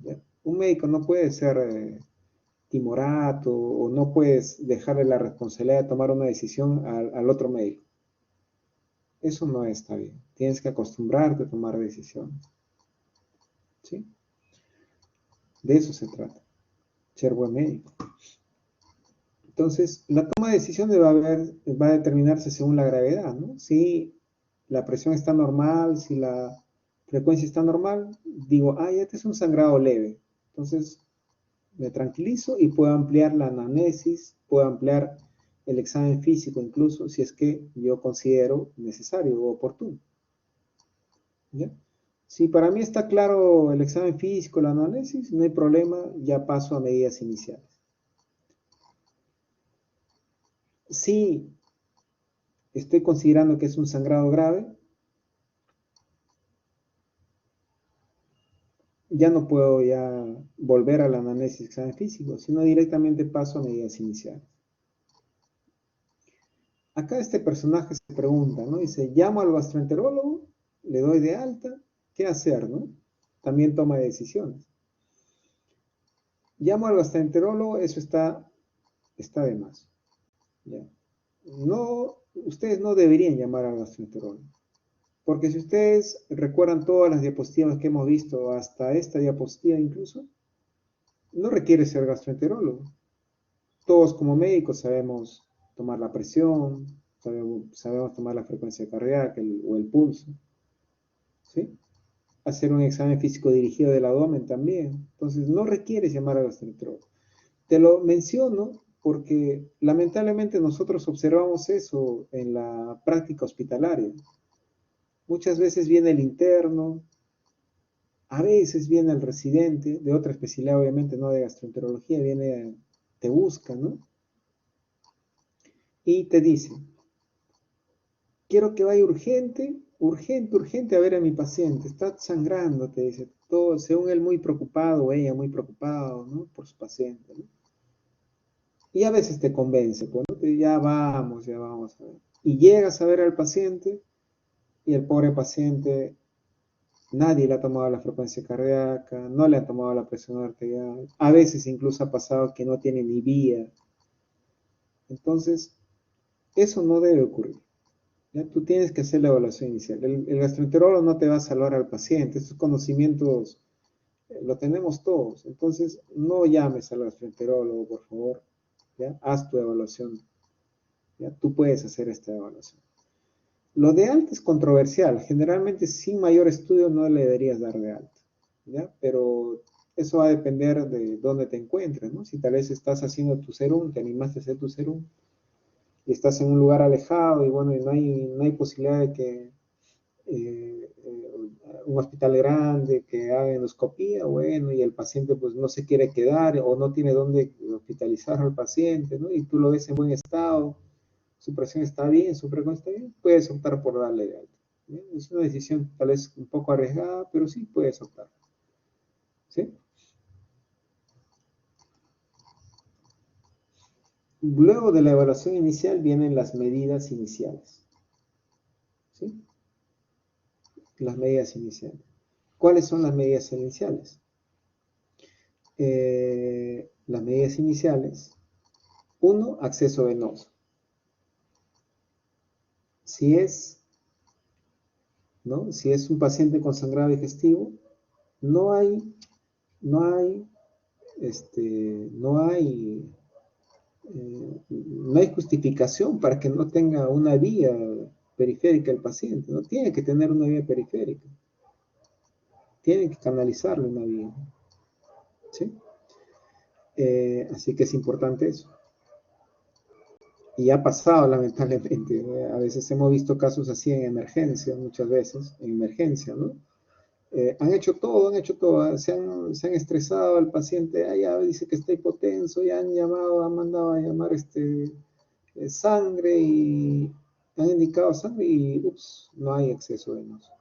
A: ¿ya? Un médico no puede ser timorato o no puedes dejarle la responsabilidad de tomar una decisión al otro médico. Eso no está bien. Tienes que acostumbrarte a tomar decisiones, ¿sí? De eso se trata, ser buen médico. Entonces, la toma de decisiones va a determinarse según la gravedad, ¿no? Si la presión está normal, si la frecuencia está normal, digo, este es un sangrado leve. Entonces, me tranquilizo y puedo ampliar la anamnesis, puedo ampliar el examen físico incluso, si es que yo considero necesario o oportuno, ¿ya? Si para mí está claro el examen físico, la anamnesis, no hay problema, ya paso a medidas iniciales. Si estoy considerando que es un sangrado grave, ya no puedo ya volver a la anamnesis examen físico, sino directamente paso a medidas iniciales. Acá este personaje se pregunta, ¿no? Dice, llamo al gastroenterólogo, le doy de alta, ¿qué hacer, no? También toma decisiones. Llamo al gastroenterólogo, eso está de más, ¿ya? No, ustedes no deberían llamar al gastroenterólogo, porque si ustedes recuerdan todas las diapositivas que hemos visto, hasta esta diapositiva incluso, no requiere ser gastroenterólogo. Todos como médicos sabemos tomar la presión, sabemos tomar la frecuencia cardíaca o el pulso, ¿sí? Hacer un examen físico dirigido del abdomen también. Entonces, no requieres llamar a gastroenterólogo. Te lo menciono porque lamentablemente nosotros observamos eso en la práctica hospitalaria. Muchas veces viene el interno, a veces viene el residente de otra especialidad, obviamente no de gastroenterología, te busca, ¿no? Y te dice, quiero que vaya urgente, urgente, urgente a ver a mi paciente. Está sangrando, te dice. Todo, según él muy preocupado, o ella muy preocupado, ¿no? Por su paciente, ¿no? Y a veces te convence, pues, ¿no? Ya vamos a ver. Y llegas a ver al paciente y el pobre paciente, nadie le ha tomado la frecuencia cardíaca, no le ha tomado la presión arterial. A veces incluso ha pasado que no tiene ni vía. Entonces, eso no debe ocurrir. ¿Ya? Tú tienes que hacer la evaluación inicial. El gastroenterólogo no te va a salvar al paciente. Estos conocimientos lo tenemos todos. Entonces, no llames al gastroenterólogo, por favor. ¿Ya? Haz tu evaluación. ¿Ya? Tú puedes hacer esta evaluación. Lo de alta es controversial. Generalmente, sin mayor estudio, no le deberías dar de alta. ¿Ya? Pero eso va a depender de dónde te encuentres, ¿no? Si tal vez estás haciendo tu serum, te animaste a hacer tu serum, y estás en un lugar alejado y bueno, y no hay posibilidad de que un hospital grande que haga endoscopía, bueno, y el paciente pues no se quiere quedar o no tiene dónde hospitalizar al paciente, ¿no? Y tú lo ves en buen estado, su presión está bien, su frecuencia está bien, puedes optar por darle de alta. ¿Bien? Es una decisión tal vez un poco arriesgada, pero sí puedes optar, ¿sí? Luego de la evaluación inicial vienen las medidas iniciales, ¿sí? Las medidas iniciales. ¿Cuáles son las medidas iniciales? Las medidas iniciales. Uno, acceso venoso. Si es, ¿no? Si es un paciente con sangrado digestivo, no hay, no hay, no hay, no hay justificación para que no tenga una vía periférica el paciente, no tiene que tener una vía periférica, tiene que canalizarlo una vía, ¿sí? Así que es importante eso. Y ha pasado lamentablemente, a veces hemos visto casos así en emergencia, muchas veces, en emergencia, ¿no? Han hecho todo, se han estresado al paciente, ya dice que está hipotenso, ya han llamado, han mandado a llamar sangre y han indicado sangre y ups, no hay acceso venoso,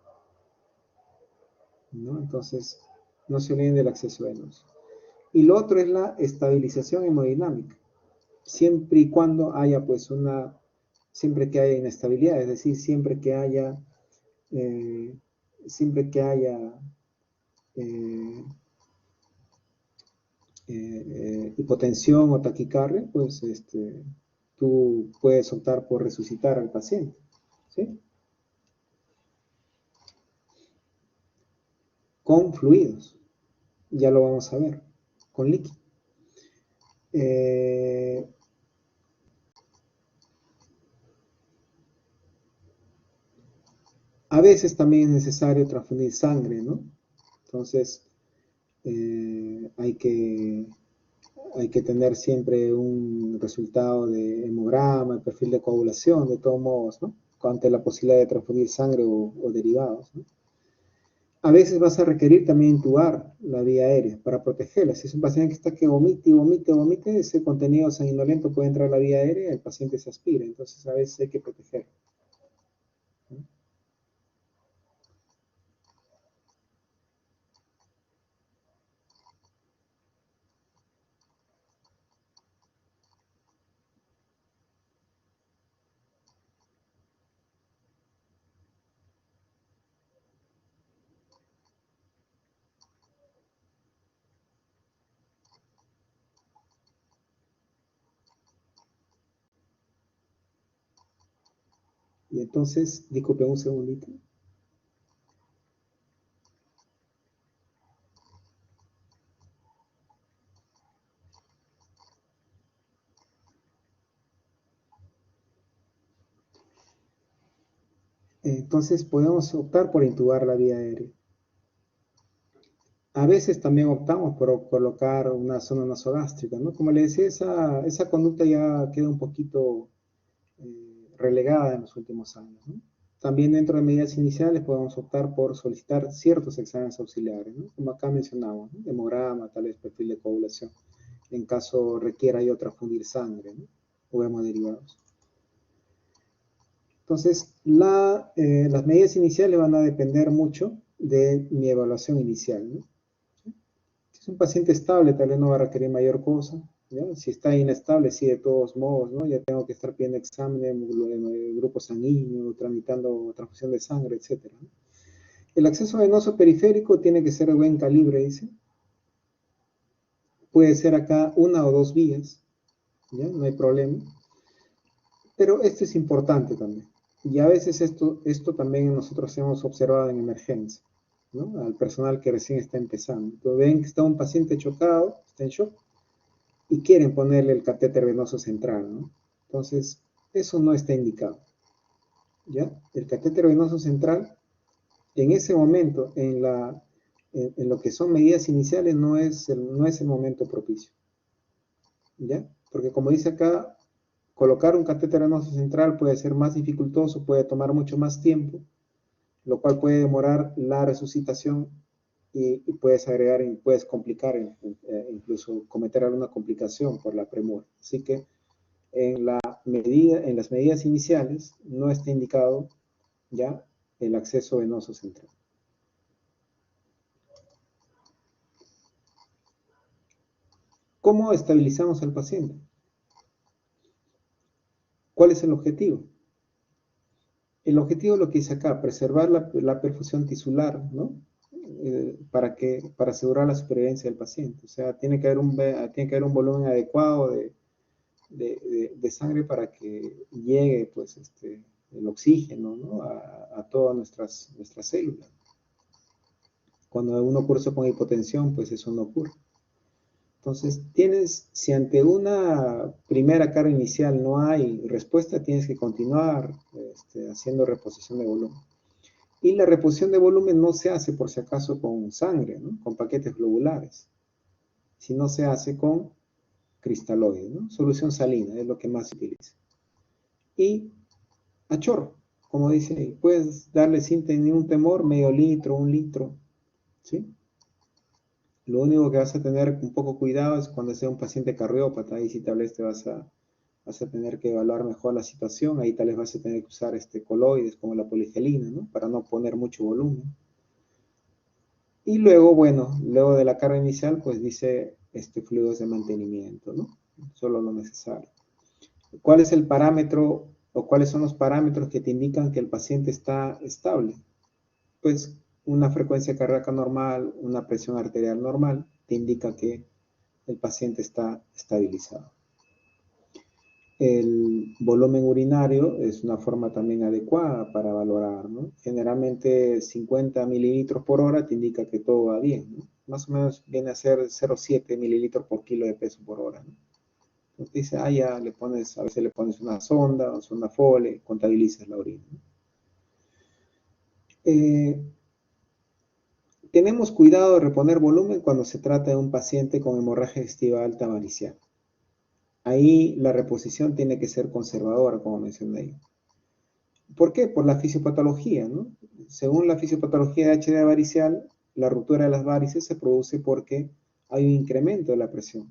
A: ¿no? Entonces, no se olviden del acceso venoso. Y lo otro es la estabilización hemodinámica, siempre y cuando haya pues siempre que haya inestabilidad, es decir, eh, siempre que haya hipotensión o taquicardia, pues tú puedes optar por resucitar al paciente, ¿sí? Con fluidos, ya lo vamos a ver, con líquido. A veces también es necesario transfundir sangre, ¿no? Entonces, hay que tener siempre un resultado de hemograma, el perfil de coagulación, de todos modos, ¿no? Ante la posibilidad de transfundir sangre o derivados, ¿no? A veces vas a requerir también intubar la vía aérea para protegerla. Si es un paciente que está que vomite y vomite, vomite, ese contenido sanguinolento puede entrar a la vía aérea y el paciente se aspira. Entonces a veces hay que protegerlo, ¿no? Y entonces, disculpe un segundito. Entonces podemos optar por intubar la vía aérea. A veces también optamos por colocar una zona nasogástrica, ¿no? Como le decía, esa conducta ya queda un poquito relegada en los últimos años, ¿no? También dentro de medidas iniciales podemos optar por solicitar ciertos exámenes auxiliares, ¿no? Como acá mencionamos, ¿no? Hemograma, tal vez perfil de coagulación, en caso requiera yo transfundir sangre, ¿no? O hemoderivados. Entonces, las medidas iniciales van a depender mucho de mi evaluación inicial, ¿no? Si es un paciente estable, tal vez no va a requerir mayor cosa, ¿ya? Si está inestable, sí, de todos modos, ¿no? Ya tengo que estar pidiendo exámenes, grupo sanguíneo, tramitando transfusión de sangre, etc., ¿no? El acceso venoso periférico tiene que ser de buen calibre, dice. Puede ser acá una o dos vías, ¿ya? No hay problema. Pero esto es importante también. Y a veces esto también nosotros hemos observado en emergencia, ¿no? Al personal que recién está empezando. Entonces ven que está un paciente chocado, está en shock, y quieren ponerle el catéter venoso central, ¿no? Entonces, eso no está indicado, ¿ya? El catéter venoso central, en ese momento, en lo que son medidas iniciales, no es el momento propicio, ¿ya? Porque como dice acá, colocar un catéter venoso central puede ser más dificultoso, puede tomar mucho más tiempo, lo cual puede demorar la resucitación y puedes agregar, puedes complicar, incluso cometer alguna complicación por la premura. Así que en las medidas iniciales no está indicado ya el acceso venoso central. ¿Cómo estabilizamos al paciente? ¿Cuál es el objetivo? El objetivo es lo que dice acá, preservar la perfusión tisular, ¿no? Para asegurar la supervivencia del paciente. O sea, tiene que haber un volumen adecuado de sangre para que llegue, pues, el oxígeno, ¿no? a todas nuestras células. Cuando uno cursa con hipotensión, pues eso no ocurre. Entonces, si ante una primera carga inicial no hay respuesta, tienes que continuar haciendo reposición de volumen. Y la reposición de volumen no se hace, por si acaso, con sangre, ¿no? Con paquetes globulares, sino se hace con cristaloides, ¿no? Solución salina es lo que más se utiliza. Y a chorro, como dice ahí, puedes darle sin ningún temor medio litro, 1 litro, ¿sí? Lo único que vas a tener un poco cuidado es cuando sea un paciente cardiópata, ahí sí tal vez vas a tener que evaluar mejor la situación, ahí tal vez vas a tener que usar coloides como la poligelina, ¿no? Para no poner mucho volumen. Y luego, bueno, luego de la carga inicial, pues dice fluidos de mantenimiento, ¿no? Solo lo necesario. ¿Cuál es el parámetro o cuáles son los parámetros que te indican que el paciente está estable? Pues una frecuencia cardíaca normal, una presión arterial normal, te indica que el paciente está estabilizado. El volumen urinario es una forma también adecuada para valorar, ¿no? Generalmente 50 mililitros por hora te indica que todo va bien, ¿no? Más o menos viene a ser 0,7 mililitros por kilo de peso por hora, ¿no? Entonces dice, ya le pones, a veces le pones una sonda o sonda Foley, contabilizas la orina, ¿no? Tenemos cuidado de reponer volumen cuando se trata de un paciente con hemorragia digestiva alta varicial. Ahí la reposición tiene que ser conservadora, como mencioné. ¿Por qué? Por la fisiopatología, ¿no? Según la fisiopatología de HDA varicial, la ruptura de las varices se produce porque hay un incremento de la presión,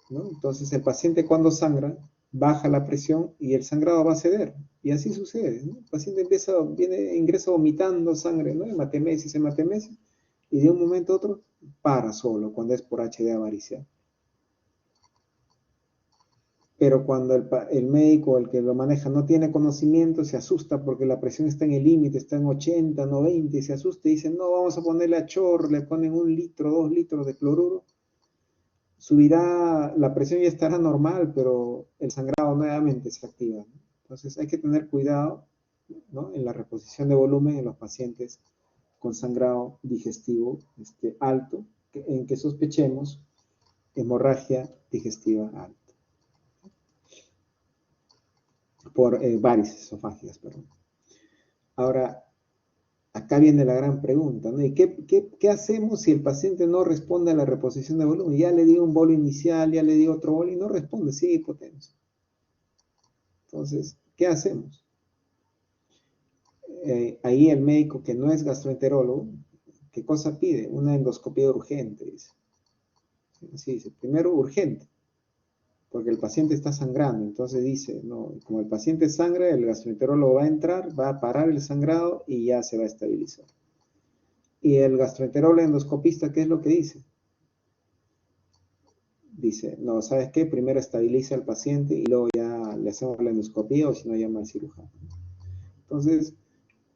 A: ¿no? Entonces el paciente cuando sangra, baja la presión y el sangrado va a ceder. Y así sucede, ¿no? El paciente ingresa vomitando sangre, ¿no? Hematemesis, y de un momento a otro para solo cuando es por HDA varicial. Pero cuando el médico, el que lo maneja, no tiene conocimiento, se asusta porque la presión está en el límite, está en 80, 90, y se asusta y dice, no, vamos a ponerle a chorro, le ponen 1 litro, 2 litros de cloruro, subirá, la presión ya estará normal, pero el sangrado nuevamente se activa, ¿no? Entonces hay que tener cuidado, ¿no? En la reposición de volumen en los pacientes con sangrado digestivo alto, en que sospechemos hemorragia digestiva alta. Por varices esofágicas, perdón. Ahora, acá viene la gran pregunta, ¿no? ¿Y qué hacemos si el paciente no responde a la reposición de volumen? Ya le di un bolo inicial, ya le di otro bolo y no responde, sigue hipotenso. Entonces, ¿qué hacemos? Ahí el médico que no es gastroenterólogo, ¿qué cosa pide? Una endoscopia urgente, dice. Así dice, primero urgente, porque el paciente está sangrando, entonces dice, no, como el paciente sangra, el gastroenterólogo va a entrar, va a parar el sangrado y ya se va a estabilizar. Y el gastroenterólogo endoscopista, ¿qué es lo que dice? Dice, no, ¿sabes qué? Primero estabiliza al paciente y luego ya le hacemos la endoscopía o si no llama al cirujano. Entonces,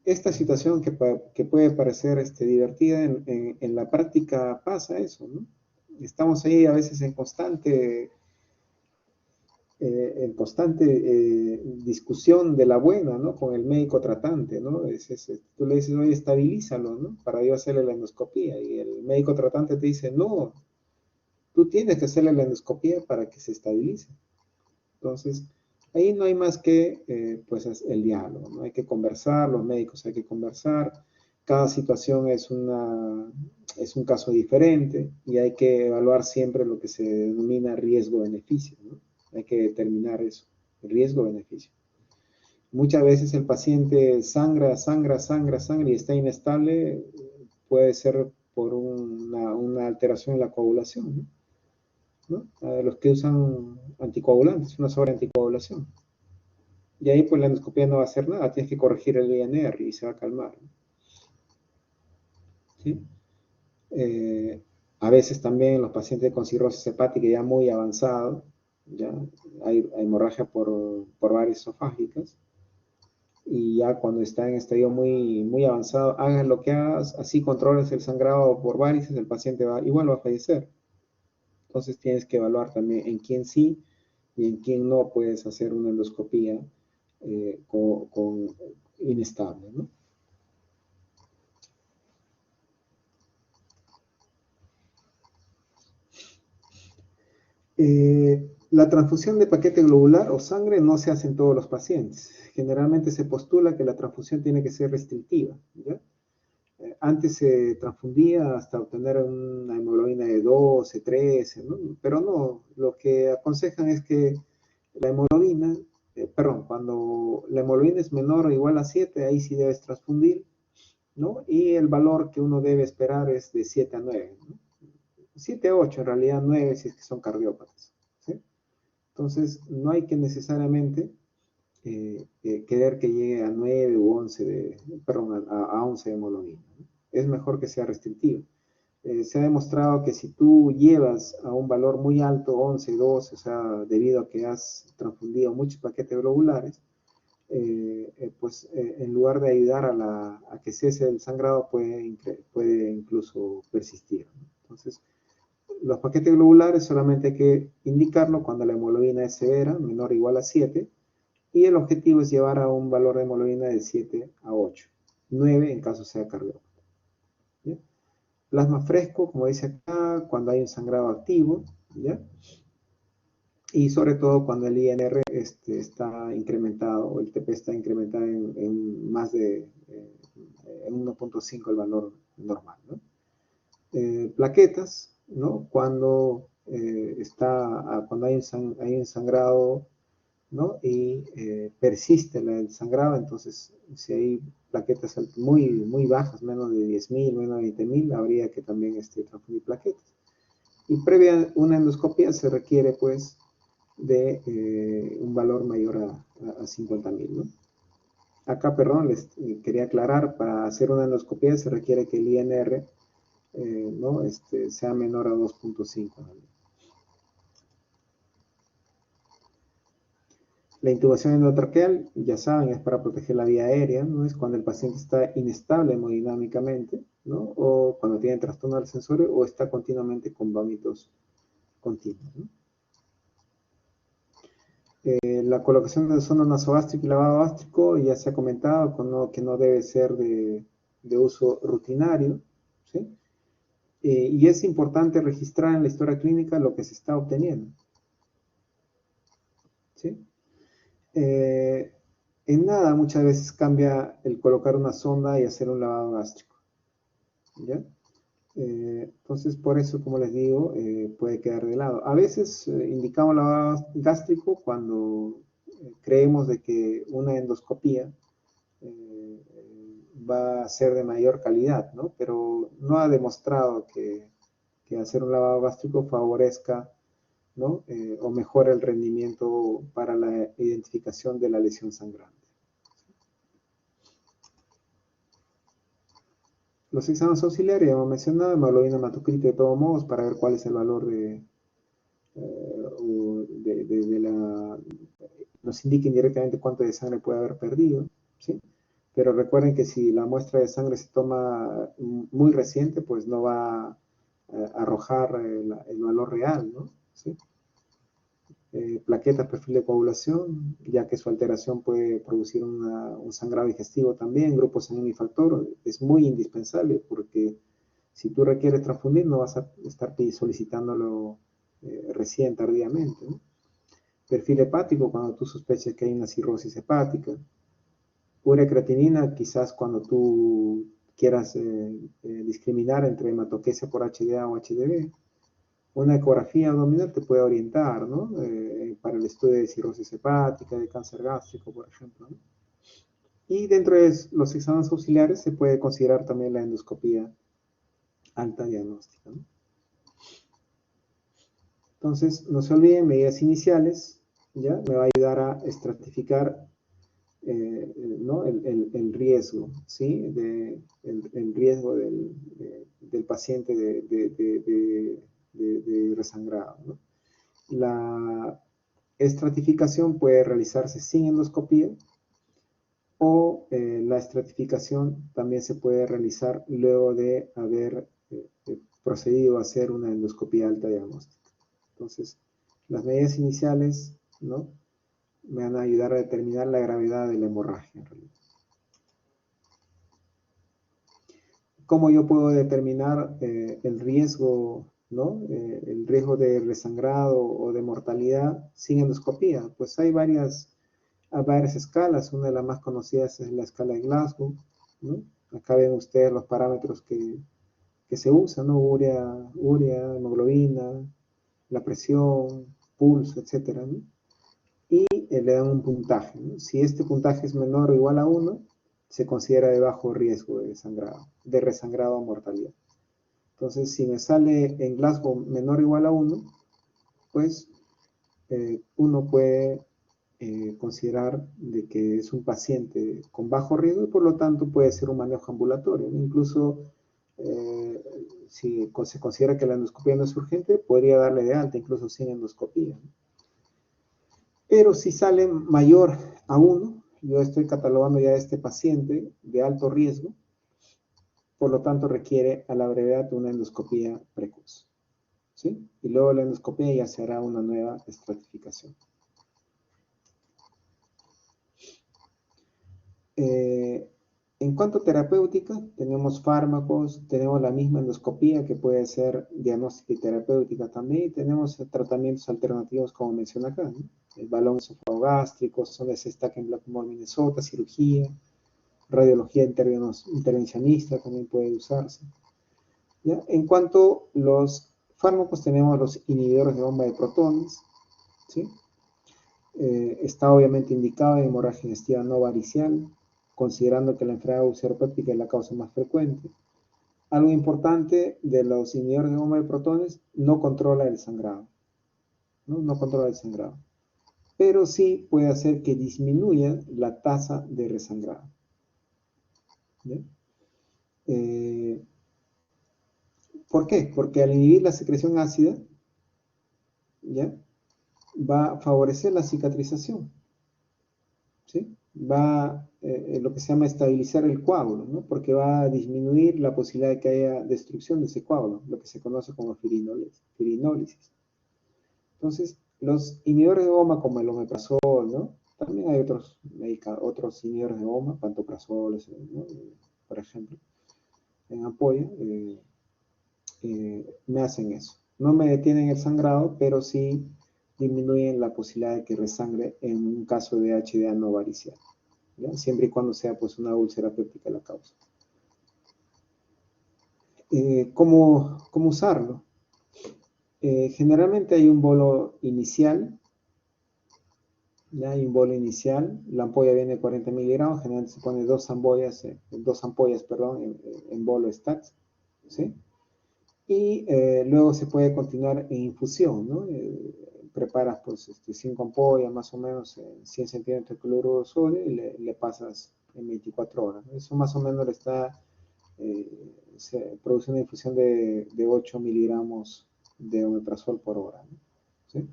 A: esta situación que puede parecer divertida, en la práctica pasa eso, ¿no? Estamos ahí a veces en constante discusión de la buena, ¿no? Con el médico tratante, ¿no? Tú le dices, oye, estabilízalo, ¿no? Para yo hacerle la endoscopía. Y el médico tratante te dice, no, tú tienes que hacerle la endoscopía para que se estabilice. Entonces, ahí no hay más que, pues, el diálogo, ¿no? Hay que conversar, los médicos hay que conversar. Cada situación es un caso diferente y hay que evaluar siempre lo que se denomina riesgo-beneficio, ¿no? Hay que determinar eso, riesgo-beneficio. Muchas veces el paciente sangra y está inestable, puede ser por una alteración en la coagulación, ¿no? Los que usan anticoagulantes, una sobreanticoagulación. Y ahí pues la endoscopia no va a hacer nada, tienes que corregir el INR y se va a calmar, ¿no? ¿Sí? A veces también los pacientes con cirrosis hepática ya muy avanzado, ya hay hemorragia por varices esofágicas, y ya cuando está en estadio muy, muy avanzado, hagas lo que hagas, así controles el sangrado por varices, el paciente igual va a fallecer. Entonces tienes que evaluar también en quién sí y en quién no puedes hacer una endoscopía inestable, ¿no? La transfusión de paquete globular o sangre no se hace en todos los pacientes. Generalmente se postula que la transfusión tiene que ser restrictiva, ¿ya? Antes se transfundía hasta obtener una hemoglobina de 12, 13, ¿no? Pero no, lo que aconsejan es que la hemoglobina, cuando la hemoglobina es menor o igual a 7, ahí sí debes transfundir, ¿no? Y el valor que uno debe esperar es de 7 a 9, ¿no? 7 a 8, en realidad 9 si es que son cardiópatas, ¿sí? Entonces, no hay que necesariamente querer que llegue a 9 u 11 a 11 de hemoglobina, ¿no? Es mejor que sea restrictivo. Se ha demostrado que si tú llevas a un valor muy alto, 11, 12, o sea, debido a que has transfundido muchos paquetes globulares, en lugar de ayudar a que cese el sangrado, puede incluso persistir, ¿no? Entonces, los paquetes globulares solamente hay que indicarlo cuando la hemoglobina es severa, menor o igual a 7, y el objetivo es llevar a un valor de hemoglobina de 7 a 8, 9 en caso sea cardiópata. ¿Ya? Plasma fresco, como dice acá, cuando hay un sangrado activo, ¿ya? Y sobre todo cuando el INR está incrementado, o el TP está incrementado en más de 1.5 el valor normal, ¿no? Plaquetas, ¿no? Cuando hay un sangrado, ¿no? Y persiste el sangrado, entonces si hay plaquetas muy, muy bajas, menos de 10.000, menos de 20.000, habría que también transfundir plaquetas. Y previa una endoscopia se requiere pues de un valor mayor a 50.000, ¿no? Acá, perdón, les quería aclarar, para hacer una endoscopia se requiere que el INR ¿no? Sea menor a 2.5, ¿no? La intubación endotraqueal, ya saben, es para proteger la vía aérea, ¿no? Es cuando el paciente está inestable hemodinámicamente, ¿no? O cuando tiene trastorno del sensorio o está continuamente con vómitos continuos, ¿no? La colocación de sonda nasogástrico y lavado gástrico ya se ha comentado que no debe ser de uso rutinario, ¿sí? Y es importante registrar en la historia clínica lo que se está obteniendo, ¿sí? En nada muchas veces cambia el colocar una sonda y hacer un lavado gástrico, ¿ya? Entonces, por eso, como les digo, puede quedar de lado. A veces indicamos lavado gástrico cuando creemos de que una endoscopía va a ser de mayor calidad, ¿no? Pero no ha demostrado que hacer un lavado gástrico favorezca, ¿no? O mejora el rendimiento para la identificación de la lesión sangrante. Los exámenes auxiliares, ya hemos mencionado, hemoglobina hematocrita de todos modos, para ver cuál es el valor nos indica indirectamente cuánto de sangre puede haber perdido, ¿sí? Pero recuerden que si la muestra de sangre se toma muy reciente, pues no va a arrojar el valor real, ¿no? ¿Sí? Plaquetas, perfil de coagulación, ya que su alteración puede producir un sangrado digestivo también, grupo sanguíneo y factor, es muy indispensable porque si tú requieres transfundir no vas a estar solicitándolo recién, tardíamente, ¿no? Perfil hepático, cuando tú sospechas que hay una cirrosis hepática. Urea-creatinina, quizás cuando tú quieras discriminar entre hematoquesia por HDA o HDB. Una ecografía abdominal te puede orientar, ¿no? Para el estudio de cirrosis hepática, de cáncer gástrico, por ejemplo, ¿no? Y dentro de los exámenes auxiliares se puede considerar también la endoscopía alta diagnóstica, ¿no? Entonces, no se olviden, medidas iniciales, ¿ya? Me va a ayudar a estratificar ¿no? el riesgo, ¿sí? El riesgo del paciente de resangrado, ¿no? La estratificación puede realizarse sin endoscopía o la estratificación también se puede realizar luego de haber procedido a hacer una endoscopía alta diagnóstica. Entonces, las medidas iniciales, ¿no? Me van a ayudar a determinar la gravedad de la hemorragia, en realidad. ¿Cómo yo puedo determinar el riesgo, ¿no? El riesgo de resangrado o de mortalidad sin endoscopía? Pues hay varias escalas. Una de las más conocidas es la escala de Glasgow, ¿no? Acá ven ustedes los parámetros que se usan, ¿no? Urea, hemoglobina, la presión, pulso, etcétera, ¿no? Y le dan un puntaje, ¿no? Si este puntaje es menor o igual a 1, se considera de bajo riesgo de resangrado o mortalidad. Entonces, si me sale en Glasgow menor o igual a 1, pues uno puede considerar de que es un paciente con bajo riesgo y por lo tanto puede ser un manejo ambulatorio. Incluso eh, si se considera que la endoscopía no es urgente, podría darle de alta incluso sin endoscopía. Pero si sale mayor a 1, yo estoy catalogando ya a este paciente de alto riesgo, por lo tanto requiere a la brevedad una endoscopía precoz, ¿sí? Y luego la endoscopía ya se hará una nueva estratificación. En cuanto a terapéutica, tenemos fármacos, tenemos la misma endoscopía que puede ser diagnóstica y terapéutica también, y tenemos tratamientos alternativos como menciona acá, ¿no? El balón esofagogástrico, sonda Stack en Blackmore, Minnesota, cirugía, radiología intervencionista también puede usarse. ¿Ya? En cuanto a los fármacos, tenemos los inhibidores de bomba de protones, ¿sí? Está obviamente indicado en hemorragia digestiva no varicial, considerando que la enfermedad ulceropéptica es la causa más frecuente. Algo importante de los inhibidores de bomba de protones, no controla el sangrado, ¿no? No controla el sangrado, pero sí puede hacer que disminuya la tasa de resangrado. ¿Ya? ¿Por qué? Porque al inhibir la secreción ácida, ¿ya? Va a favorecer la cicatrización, ¿sí? Va lo que se llama estabilizar el coágulo, ¿no? Porque va a disminuir la posibilidad de que haya destrucción de ese coágulo, lo que se conoce como firinólisis. Entonces, los inhibidores de goma como el omeprazol, ¿no? También hay otros inhibidores de goma, pantoprazol, ¿no? Por ejemplo, en ampolla, me hacen eso. No me detienen el sangrado, pero sí disminuyen la posibilidad de que resangre en un caso de HDA no varicial, ¿ya? Siempre y cuando sea pues una úlcera péptica la causa. ¿Cómo usarlo? Generalmente hay un bolo inicial, ¿ya? Hay un bolo inicial, la ampolla viene de 40 miligramos, generalmente se pone dos ampollas, en bolo stacks, ¿sí? Y luego se puede continuar en infusión, ¿no? Preparas pues 5 ampollas más o menos, 100 centímetros de cloruro de sodio y le pasas en 24 horas, ¿no? Eso más o menos se produce una infusión de 8 miligramos de omeprazol por hora, ¿no? ¿Sí?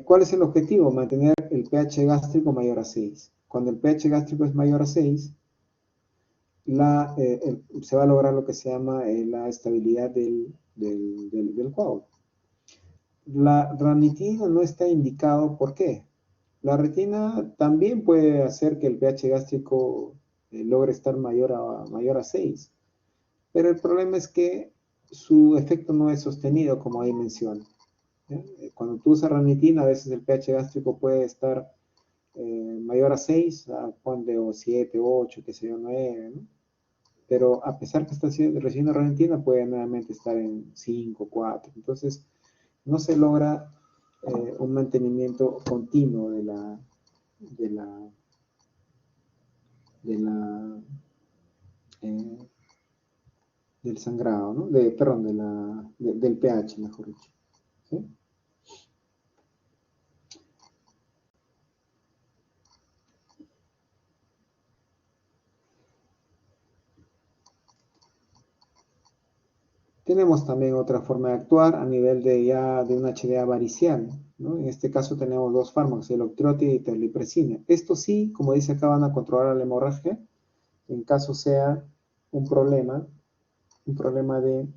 A: ¿Cuál es el objetivo? Mantener el pH gástrico mayor a 6. Cuando el pH gástrico es mayor a 6, se va a lograr lo que se llama la estabilidad del coágulo. La ranitidina no está indicado, ¿por qué? La retina también puede hacer que el pH gástrico logre estar mayor a 6, pero el problema es que su efecto no es sostenido, como ahí menciona. Cuando tú usas ranitidina, a veces el pH gástrico puede estar mayor a 6, o 7, 8, qué sé yo, 9, ¿no? Pero a pesar que está recibiendo ranitidina, puede nuevamente estar en 5, 4. Entonces, no se logra un mantenimiento continuo de la, eh, del sangrado, ¿no? Perdón, del pH, mejor dicho, ¿sí? Tenemos también otra forma de actuar a nivel de un HDA varicial, ¿no? En este caso tenemos dos fármacos, el octreotide y terlipresina. Esto sí, como dice acá, van a controlar la hemorragia en caso sea un problema de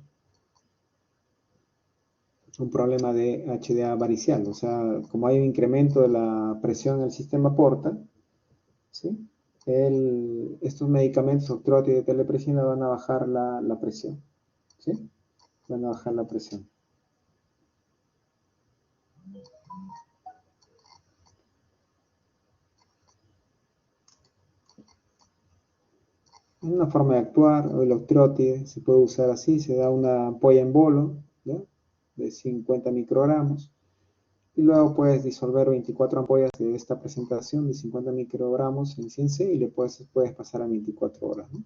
A: un problema de HDA varicial, o sea, como hay un incremento de la presión en el sistema porta, ¿sí? Estos medicamentos, octreotide y telepresina, van a bajar la presión, ¿sí? Van a bajar la presión. Una forma de actuar, el octreotide se puede usar así, se da una ampolla en bolo, ¿no? De 50 microgramos, y luego puedes disolver 24 ampollas de esta presentación de 50 microgramos en 100C y le puedes pasar a 24 horas, ¿no?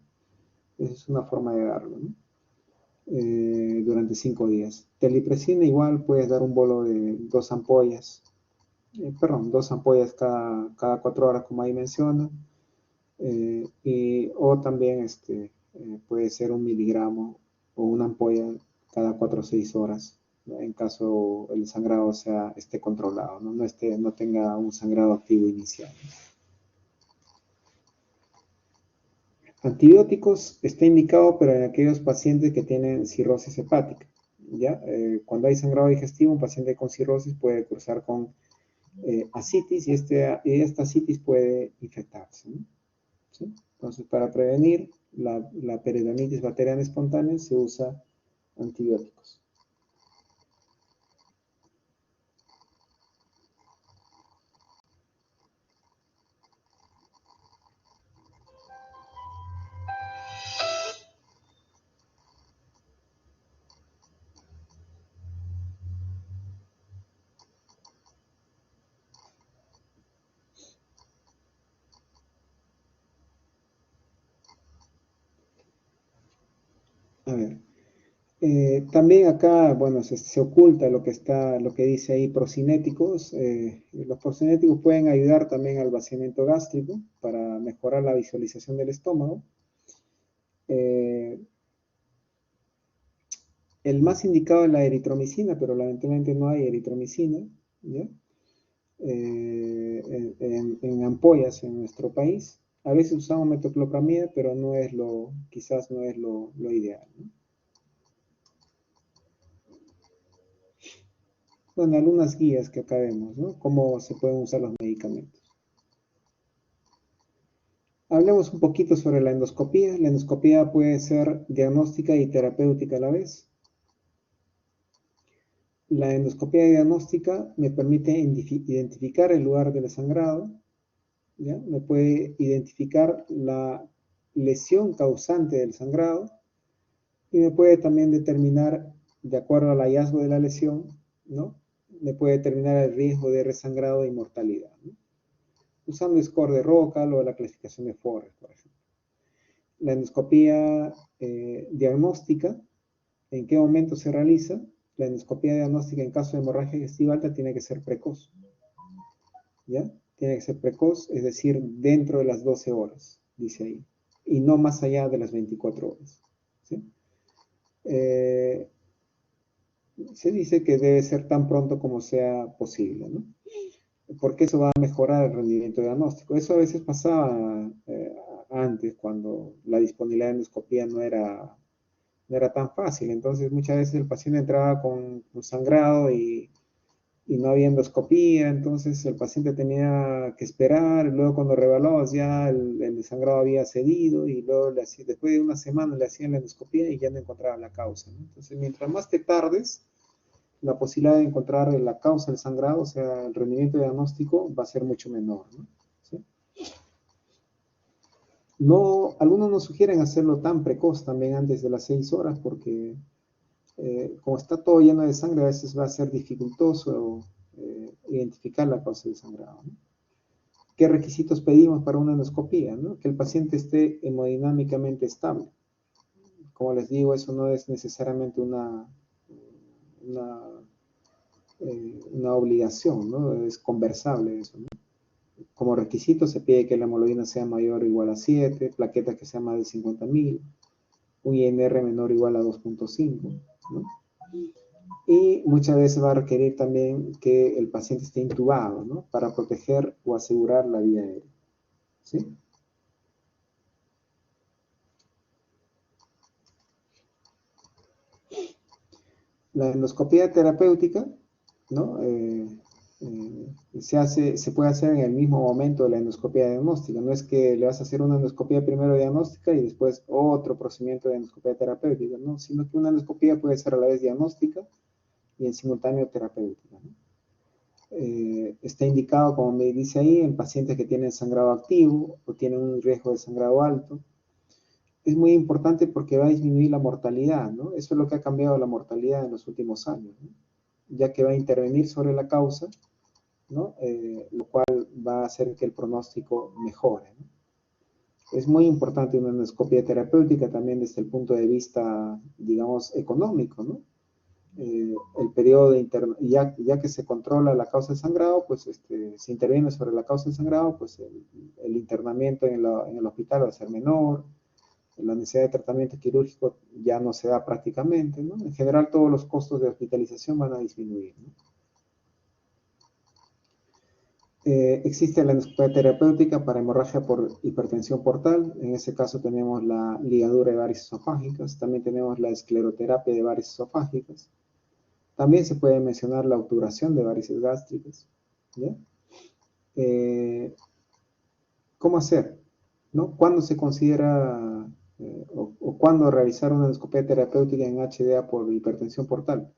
A: Esa es una forma de darlo, ¿no? Durante 5 días. Telipresina igual puedes dar un bolo de 2 ampollas, dos ampollas cada 4 horas, como ahí menciona, o también puede ser 1 miligramo o una ampolla cada 4 o 6 horas, ¿no? En caso el sangrado esté controlado, ¿no? No tenga un sangrado activo inicial. Antibióticos está indicado, pero en aquellos pacientes que tienen cirrosis hepática, ¿ya? Cuando hay sangrado digestivo, un paciente con cirrosis puede cursar con ascitis y esta ascitis puede infectarse, ¿no? ¿Sí? Entonces, para prevenir la peritonitis bacteriana espontánea se usa antibióticos. A ver, también acá, bueno, se oculta lo que dice ahí procinéticos. Los procinéticos pueden ayudar también al vaciamiento gástrico para mejorar la visualización del estómago. Eh, el más indicado es la eritromicina, pero lamentablemente no hay eritromicina, ¿ya? En ampollas en nuestro país. A veces usamos metoclopramida, pero quizás no es lo ideal, ¿no? Bueno, algunas guías que acá vemos, ¿no? Cómo se pueden usar los medicamentos. Hablemos un poquito sobre la endoscopía. La endoscopía puede ser diagnóstica y terapéutica a la vez. La endoscopía diagnóstica me permite identificar el lugar del sangrado, ¿ya? Me puede identificar la lesión causante del sangrado y me puede también determinar, de acuerdo al hallazgo de la lesión, ¿no? Me puede determinar el riesgo de resangrado e inmortalidad, ¿no? Usando el score de Rocal o la clasificación de Forrest, por ejemplo. La endoscopía diagnóstica, ¿en qué momento se realiza? La endoscopía diagnóstica en caso de hemorragia digestiva alta tiene que ser precoz, ¿ya? Tiene que ser precoz, es decir, dentro de las 12 horas, dice ahí, y no más allá de las 24 horas, ¿sí? Se dice que debe ser tan pronto como sea posible, ¿no? Porque eso va a mejorar el rendimiento diagnóstico. Eso a veces pasaba antes, cuando la disponibilidad de endoscopía no era tan fácil. Entonces, muchas veces el paciente entraba con un sangrado y no había endoscopía, entonces el paciente tenía que esperar, y luego cuando revelabas ya el sangrado había cedido, y luego después de una semana le hacían la endoscopía y ya no encontraban la causa, ¿no? Entonces, mientras más te tardes, la posibilidad de encontrar la causa del sangrado, o sea, el rendimiento diagnóstico, va a ser mucho menor, ¿no? ¿Sí? Algunos nos sugieren hacerlo tan precoz también antes de las 6 horas, porque como está todo lleno de sangre, a veces va a ser dificultoso identificar la causa del sangrado, ¿no? ¿Qué requisitos pedimos para una endoscopía, ¿no? Que el paciente esté hemodinámicamente estable. Como les digo, eso no es necesariamente una, una obligación, ¿no? Es conversable eso, ¿no? Como requisito se pide que la hemoglobina sea mayor o igual a 7, plaquetas que sean más de 50.000, un INR menor o igual a 2.5, ¿no? Y muchas veces va a requerir también que el paciente esté intubado, ¿no? Para proteger o asegurar la vía aérea, ¿sí? La endoscopía terapéutica, ¿no? Se puede hacer en el mismo momento de la endoscopía diagnóstica. No es que le vas a hacer una endoscopía primero diagnóstica y después otro procedimiento de endoscopía terapéutica, ¿no? Sino que una endoscopía puede ser a la vez diagnóstica y en simultáneo terapéutica, ¿no? Está indicado, como me dice ahí, en pacientes que tienen sangrado activo o tienen un riesgo de sangrado alto. Es muy importante porque va a disminuir la mortalidad, ¿no? Eso es lo que ha cambiado la mortalidad en los últimos años, ¿no? Ya que va a intervenir sobre la causa, ¿no? Lo cual va a hacer que el pronóstico mejore, ¿no? Es muy importante una endoscopia terapéutica también desde el punto de vista, digamos, económico, ¿no? El periodo de ya que se controla la causa del sangrado, pues se interviene sobre la causa del sangrado, pues el internamiento en el hospital va a ser menor, la necesidad de tratamiento quirúrgico ya no se da prácticamente, ¿no? En general todos los costos de hospitalización van a disminuir, ¿no? Existe la endoscopia terapéutica para hemorragia por hipertensión portal. En ese caso tenemos la ligadura de varices esofágicas. También tenemos la escleroterapia de varices esofágicas. También se puede mencionar la obturación de varices gástricas, ¿ya? ¿Cómo hacer? ¿No? ¿Cuándo se considera o cuándo realizar una endoscopia terapéutica en HDA por hipertensión portal?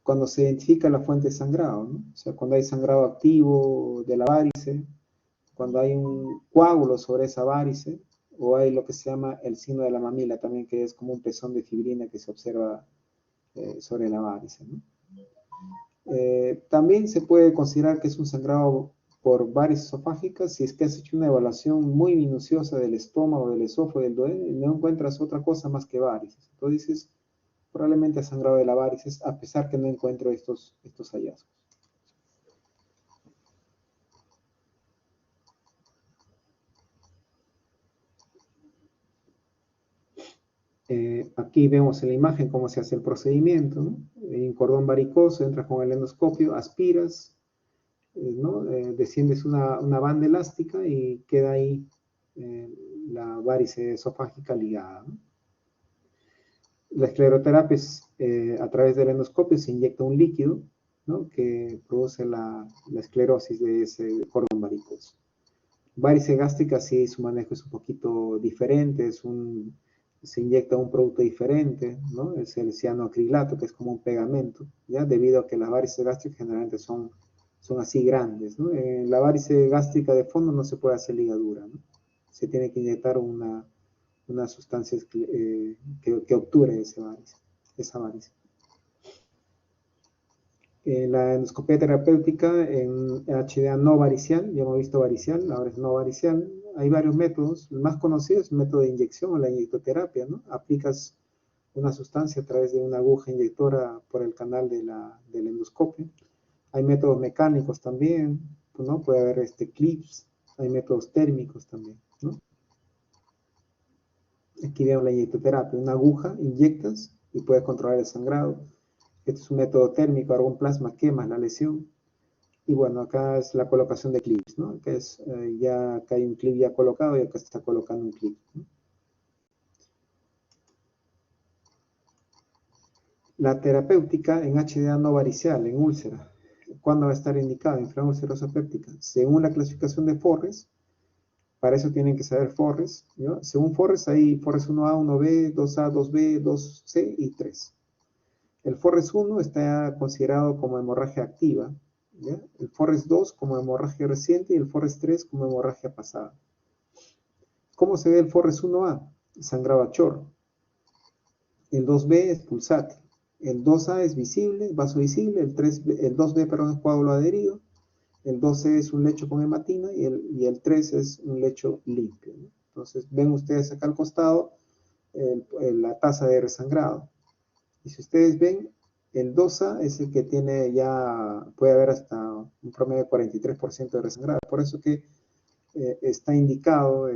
A: Cuando se identifica la fuente de sangrado, ¿no? O sea, cuando hay sangrado activo de la varice, cuando hay un coágulo sobre esa varice, o hay lo que se llama el signo de la mamila también, que es como un pezón de fibrina que se observa sobre la varice, ¿no? También se puede considerar que es un sangrado por varices esofágicas si es que has hecho una evaluación muy minuciosa del estómago, del esófago, del duodeno y no encuentras otra cosa más que varices. Entonces dices, probablemente ha sangrado de la varices a pesar que no encuentro estos hallazgos. Aquí vemos en la imagen cómo se hace el procedimiento, ¿no? En cordón varicoso, entras con el endoscopio, aspiras, ¿no? Desciendes una banda elástica y queda ahí eh, la varice esofágica ligada, ¿no? La escleroterapia es a través del endoscopio se inyecta un líquido, ¿no? Que produce la esclerosis de ese cordón varicoso. Varice gástrica sí, su manejo es un poquito diferente, se inyecta un producto diferente, ¿no? Es el cianoacrilato, que es como un pegamento, ¿ya? Debido a que las varices gástricas generalmente son así grandes, ¿no? En la varice gástrica de fondo no se puede hacer ligadura, ¿no? Se tiene que inyectar una sustancia que obture esa varice. La endoscopia terapéutica en HDA no varicial, ya hemos visto varicial, ahora es no varicial. Hay varios métodos, el más conocido es el método de inyección o la inyectoterapia, ¿no? Aplicas una sustancia a través de una aguja inyectora por el canal del endoscopio. Hay métodos mecánicos también, ¿no? Puede haber clips, hay métodos térmicos también, ¿no? Aquí vemos la inyectoterapia, una aguja, inyectas y puedes controlar el sangrado. Este es un método térmico, algún plasma quema la lesión. Y bueno, acá es la colocación de clips, ¿no? Acá acá hay un clip ya colocado y acá se está colocando un clip, ¿no? La terapéutica en HDA no varicial, en úlcera. ¿Cuándo va a estar indicada? En inflamación ulcerosa péptica. Según la clasificación de Forres, para eso tienen que saber Forres, ¿no? Según Forres hay Forres 1A, 1B, 2A, 2B, 2C y 3. El Forres 1 está considerado como hemorragia activa, ¿ya? El Forres 2 como hemorragia reciente y el Forres 3 como hemorragia pasada. ¿Cómo se ve el Forres 1A? Sangrado a chorro. El 2B es pulsátil. El 2A es visible, vaso visible. El 2B, perdón, es coágulo adherido. El 2C es un lecho con hematina y el 3 es un lecho limpio, ¿no? Entonces, ven ustedes acá al costado la tasa de resangrado. Y si ustedes ven, el 2A es el que tiene ya, puede haber hasta un promedio de 43% de resangrado. Por eso que está indicado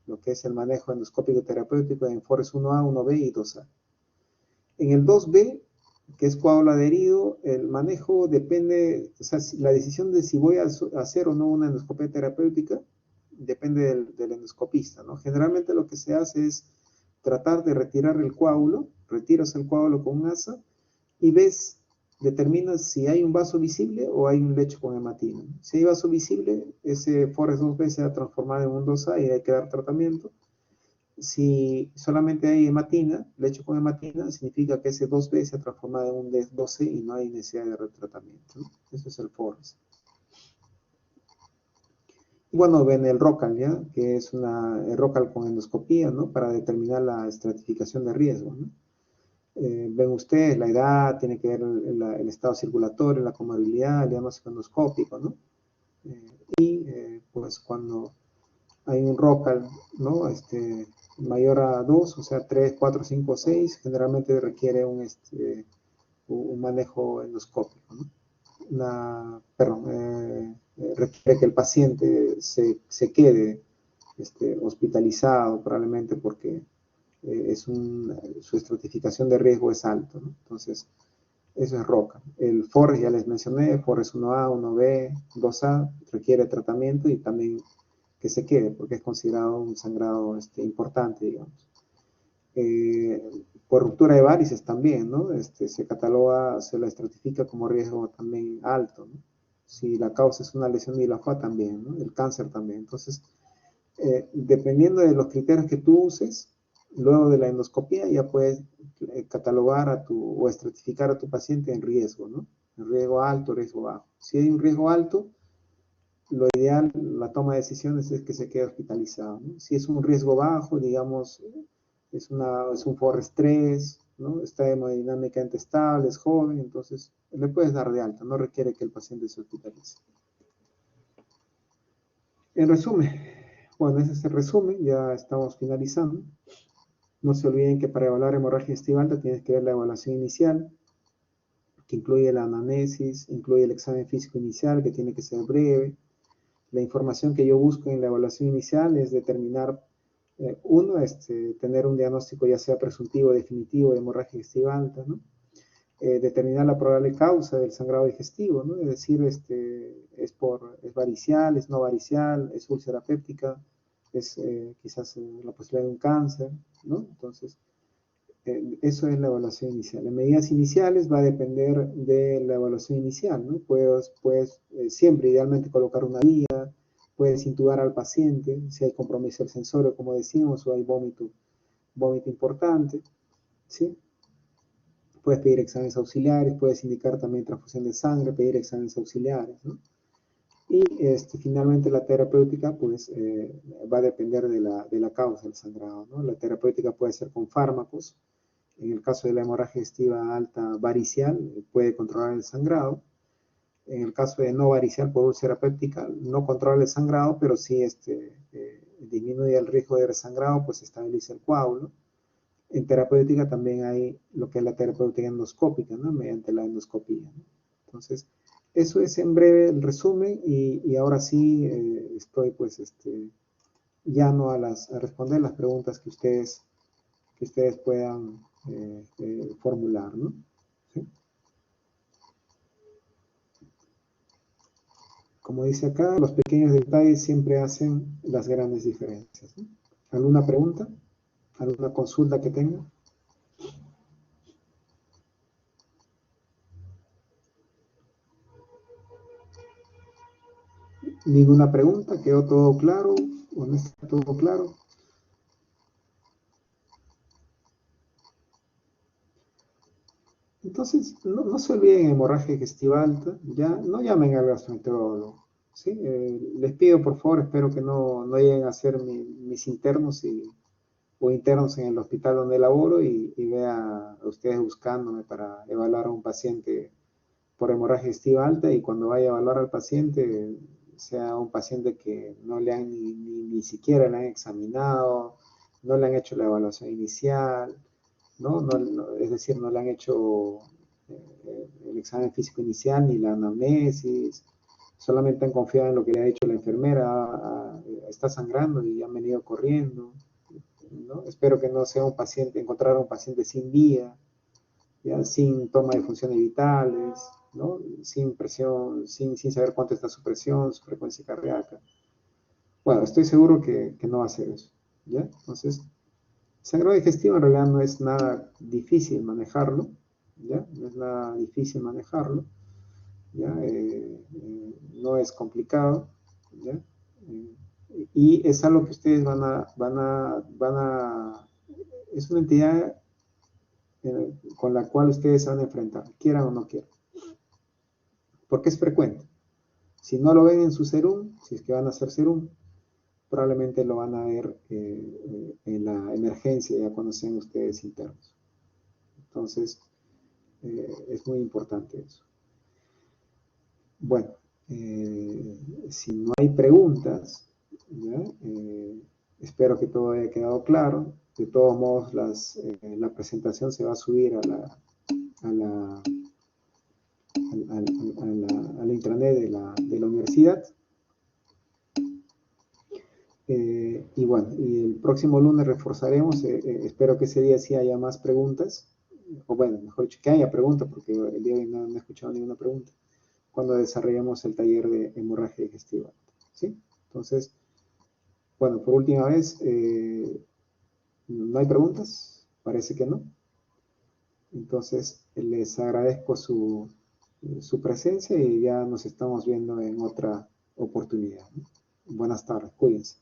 A: lo que es el manejo endoscópico terapéutico en Forres 1A, 1B y 2A. En el 2B, que es coágulo adherido, el manejo depende, o sea, la decisión de si voy a hacer o no una endoscopia terapéutica depende del endoscopista, ¿no? Generalmente lo que se hace es tratar de retirar el coágulo, retiras el coágulo con un asa y determinas si hay un vaso visible o hay un lecho con hematina. Si hay vaso visible, ese FORES 2B se va a transformar en un 2A y hay que dar tratamiento. Si solamente hay hematina, lecho con hematina, significa que ese 2B se ha transformado en un 2C y no hay necesidad de retratamiento, ¿no? Eso es el FORES. Bueno, ven el ROCAL, ¿ya? Que es el ROCAL con endoscopía, ¿no? Para determinar la estratificación de riesgo, ¿no? Ven ustedes la edad, tiene que ver el estado circulatorio, la comorbilidad, el diagnóstico endoscópico, ¿no? Pues cuando hay un ROCAL, ¿no? Mayor a 2, o sea, 3, 4, 5, 6, generalmente requiere un manejo endoscópico, ¿no? Requiere que el paciente se quede hospitalizado, probablemente porque su estratificación de riesgo es alto, ¿no? Entonces, eso es ROCA. El FORES ya les mencioné, FORES 1A, 1B, 2A, requiere tratamiento y también que se quede, porque es considerado un sangrado importante, digamos. Por ruptura de varices también, ¿no? Se cataloga, se la estratifica como riesgo también alto, ¿no? Si la causa es una lesión de la FA también, ¿no? El cáncer también. Entonces, dependiendo de los criterios que tú uses, luego de la endoscopía ya puedes catalogar o estratificar a tu paciente en riesgo, ¿no? En riesgo alto, riesgo bajo. Si hay un riesgo alto, lo ideal, la toma de decisiones es que se quede hospitalizado, ¿no? Si es un riesgo bajo, digamos, es un FORES 3, ¿no? Está hemodinámicamente estable, es joven, entonces le puedes dar de alta, no requiere que el paciente se hospitalice. En resumen, bueno, ese es el resumen, ya estamos finalizando. No se olviden que para evaluar hemorragia digestiva alta tienes que ver la evaluación inicial, que incluye la anamnesis, incluye el examen físico inicial, que tiene que ser breve. La información que yo busco en la evaluación inicial es determinar, tener un diagnóstico ya sea presuntivo o definitivo de hemorragia digestiva alta, ¿no? Determinar la probable causa del sangrado digestivo, ¿no? Es decir, es varicial, es no varicial, es úlcera péptica, es quizás la posibilidad de un cáncer, ¿no? Entonces, eso es la evaluación inicial. En medidas iniciales va a depender de la evaluación inicial, ¿no? Puedes siempre idealmente colocar una guía, puedes intubar al paciente si hay compromiso del sensorio, como decimos, o hay vómito importante, ¿sí? Puedes pedir exámenes auxiliares, puedes indicar también transfusión de sangre, pedir exámenes auxiliares, ¿no? Y finalmente la terapéutica, pues, va a depender de la causa del sangrado, ¿no? La terapéutica puede ser con fármacos. En el caso de la hemorragia digestiva alta varicial, puede controlar el sangrado. En el caso de no varicial por úlcera péptica, no controla el sangrado, pero sí disminuye el riesgo de resangrado, pues estabiliza el coágulo. En terapéutica también hay lo que es la terapéutica endoscópica, ¿no? Mediante la endoscopía, ¿no? Entonces, eso es en breve el resumen y ahora sí estoy pues llano a responder las preguntas que ustedes puedan formular, ¿no? ¿Sí? Como dice acá, los pequeños detalles siempre hacen las grandes diferencias, ¿no? ¿Alguna pregunta? ¿Alguna consulta que tenga? ¿Ninguna pregunta? ¿Quedó todo claro? ¿O no está todo claro? Entonces, no se olviden hemorragia digestiva alta, ya no llamen al gastroenterólogo, ¿sí? Les pido por favor, espero que no lleguen a ser mis internos o internos en el hospital donde laboro y vea a ustedes buscándome para evaluar a un paciente por hemorragia digestiva alta y cuando vaya a evaluar al paciente sea un paciente que no le han ni siquiera le han examinado, no le han hecho la evaluación inicial, ¿no? Es decir, no le han hecho el examen físico inicial ni la anamnesis, solamente han confiado en lo que le ha dicho la enfermera, está sangrando y han venido corriendo, ¿no? Espero que no sea encontrar a un paciente sin vía, ¿ya? Sin toma de funciones vitales, ¿no? Sin presión, sin saber cuánto está su presión, su frecuencia cardíaca. Bueno, estoy seguro que no va a ser eso, ¿ya? Entonces, sangrado digestivo en realidad no es nada difícil manejarlo, ¿ya? No es nada difícil manejarlo, ¿ya? No es complicado, ¿ya? Y es algo que ustedes es una entidad con la cual ustedes se van a enfrentar, quieran o no quieran, porque es frecuente. Si no lo ven en su serum, si es que van a hacer serum, probablemente lo van a ver en la emergencia, ya cuando sean ustedes internos. Entonces, es muy importante eso. Bueno, si no hay preguntas, ¿ya? Espero que todo haya quedado claro. De todos modos, la presentación se va a subir a la, a la intranet de la universidad. Y bueno, y el próximo lunes reforzaremos. Espero que ese día sí haya más preguntas. O bueno, mejor dicho, que haya preguntas, porque el día de hoy no he escuchado ninguna pregunta. Cuando desarrollemos el taller de hemorragia digestiva. ¿Sí? Entonces, bueno, por última vez, ¿no hay preguntas? Parece que no. Entonces, les agradezco su presencia y ya nos estamos viendo en otra oportunidad, ¿no? Buenas tardes, cuídense.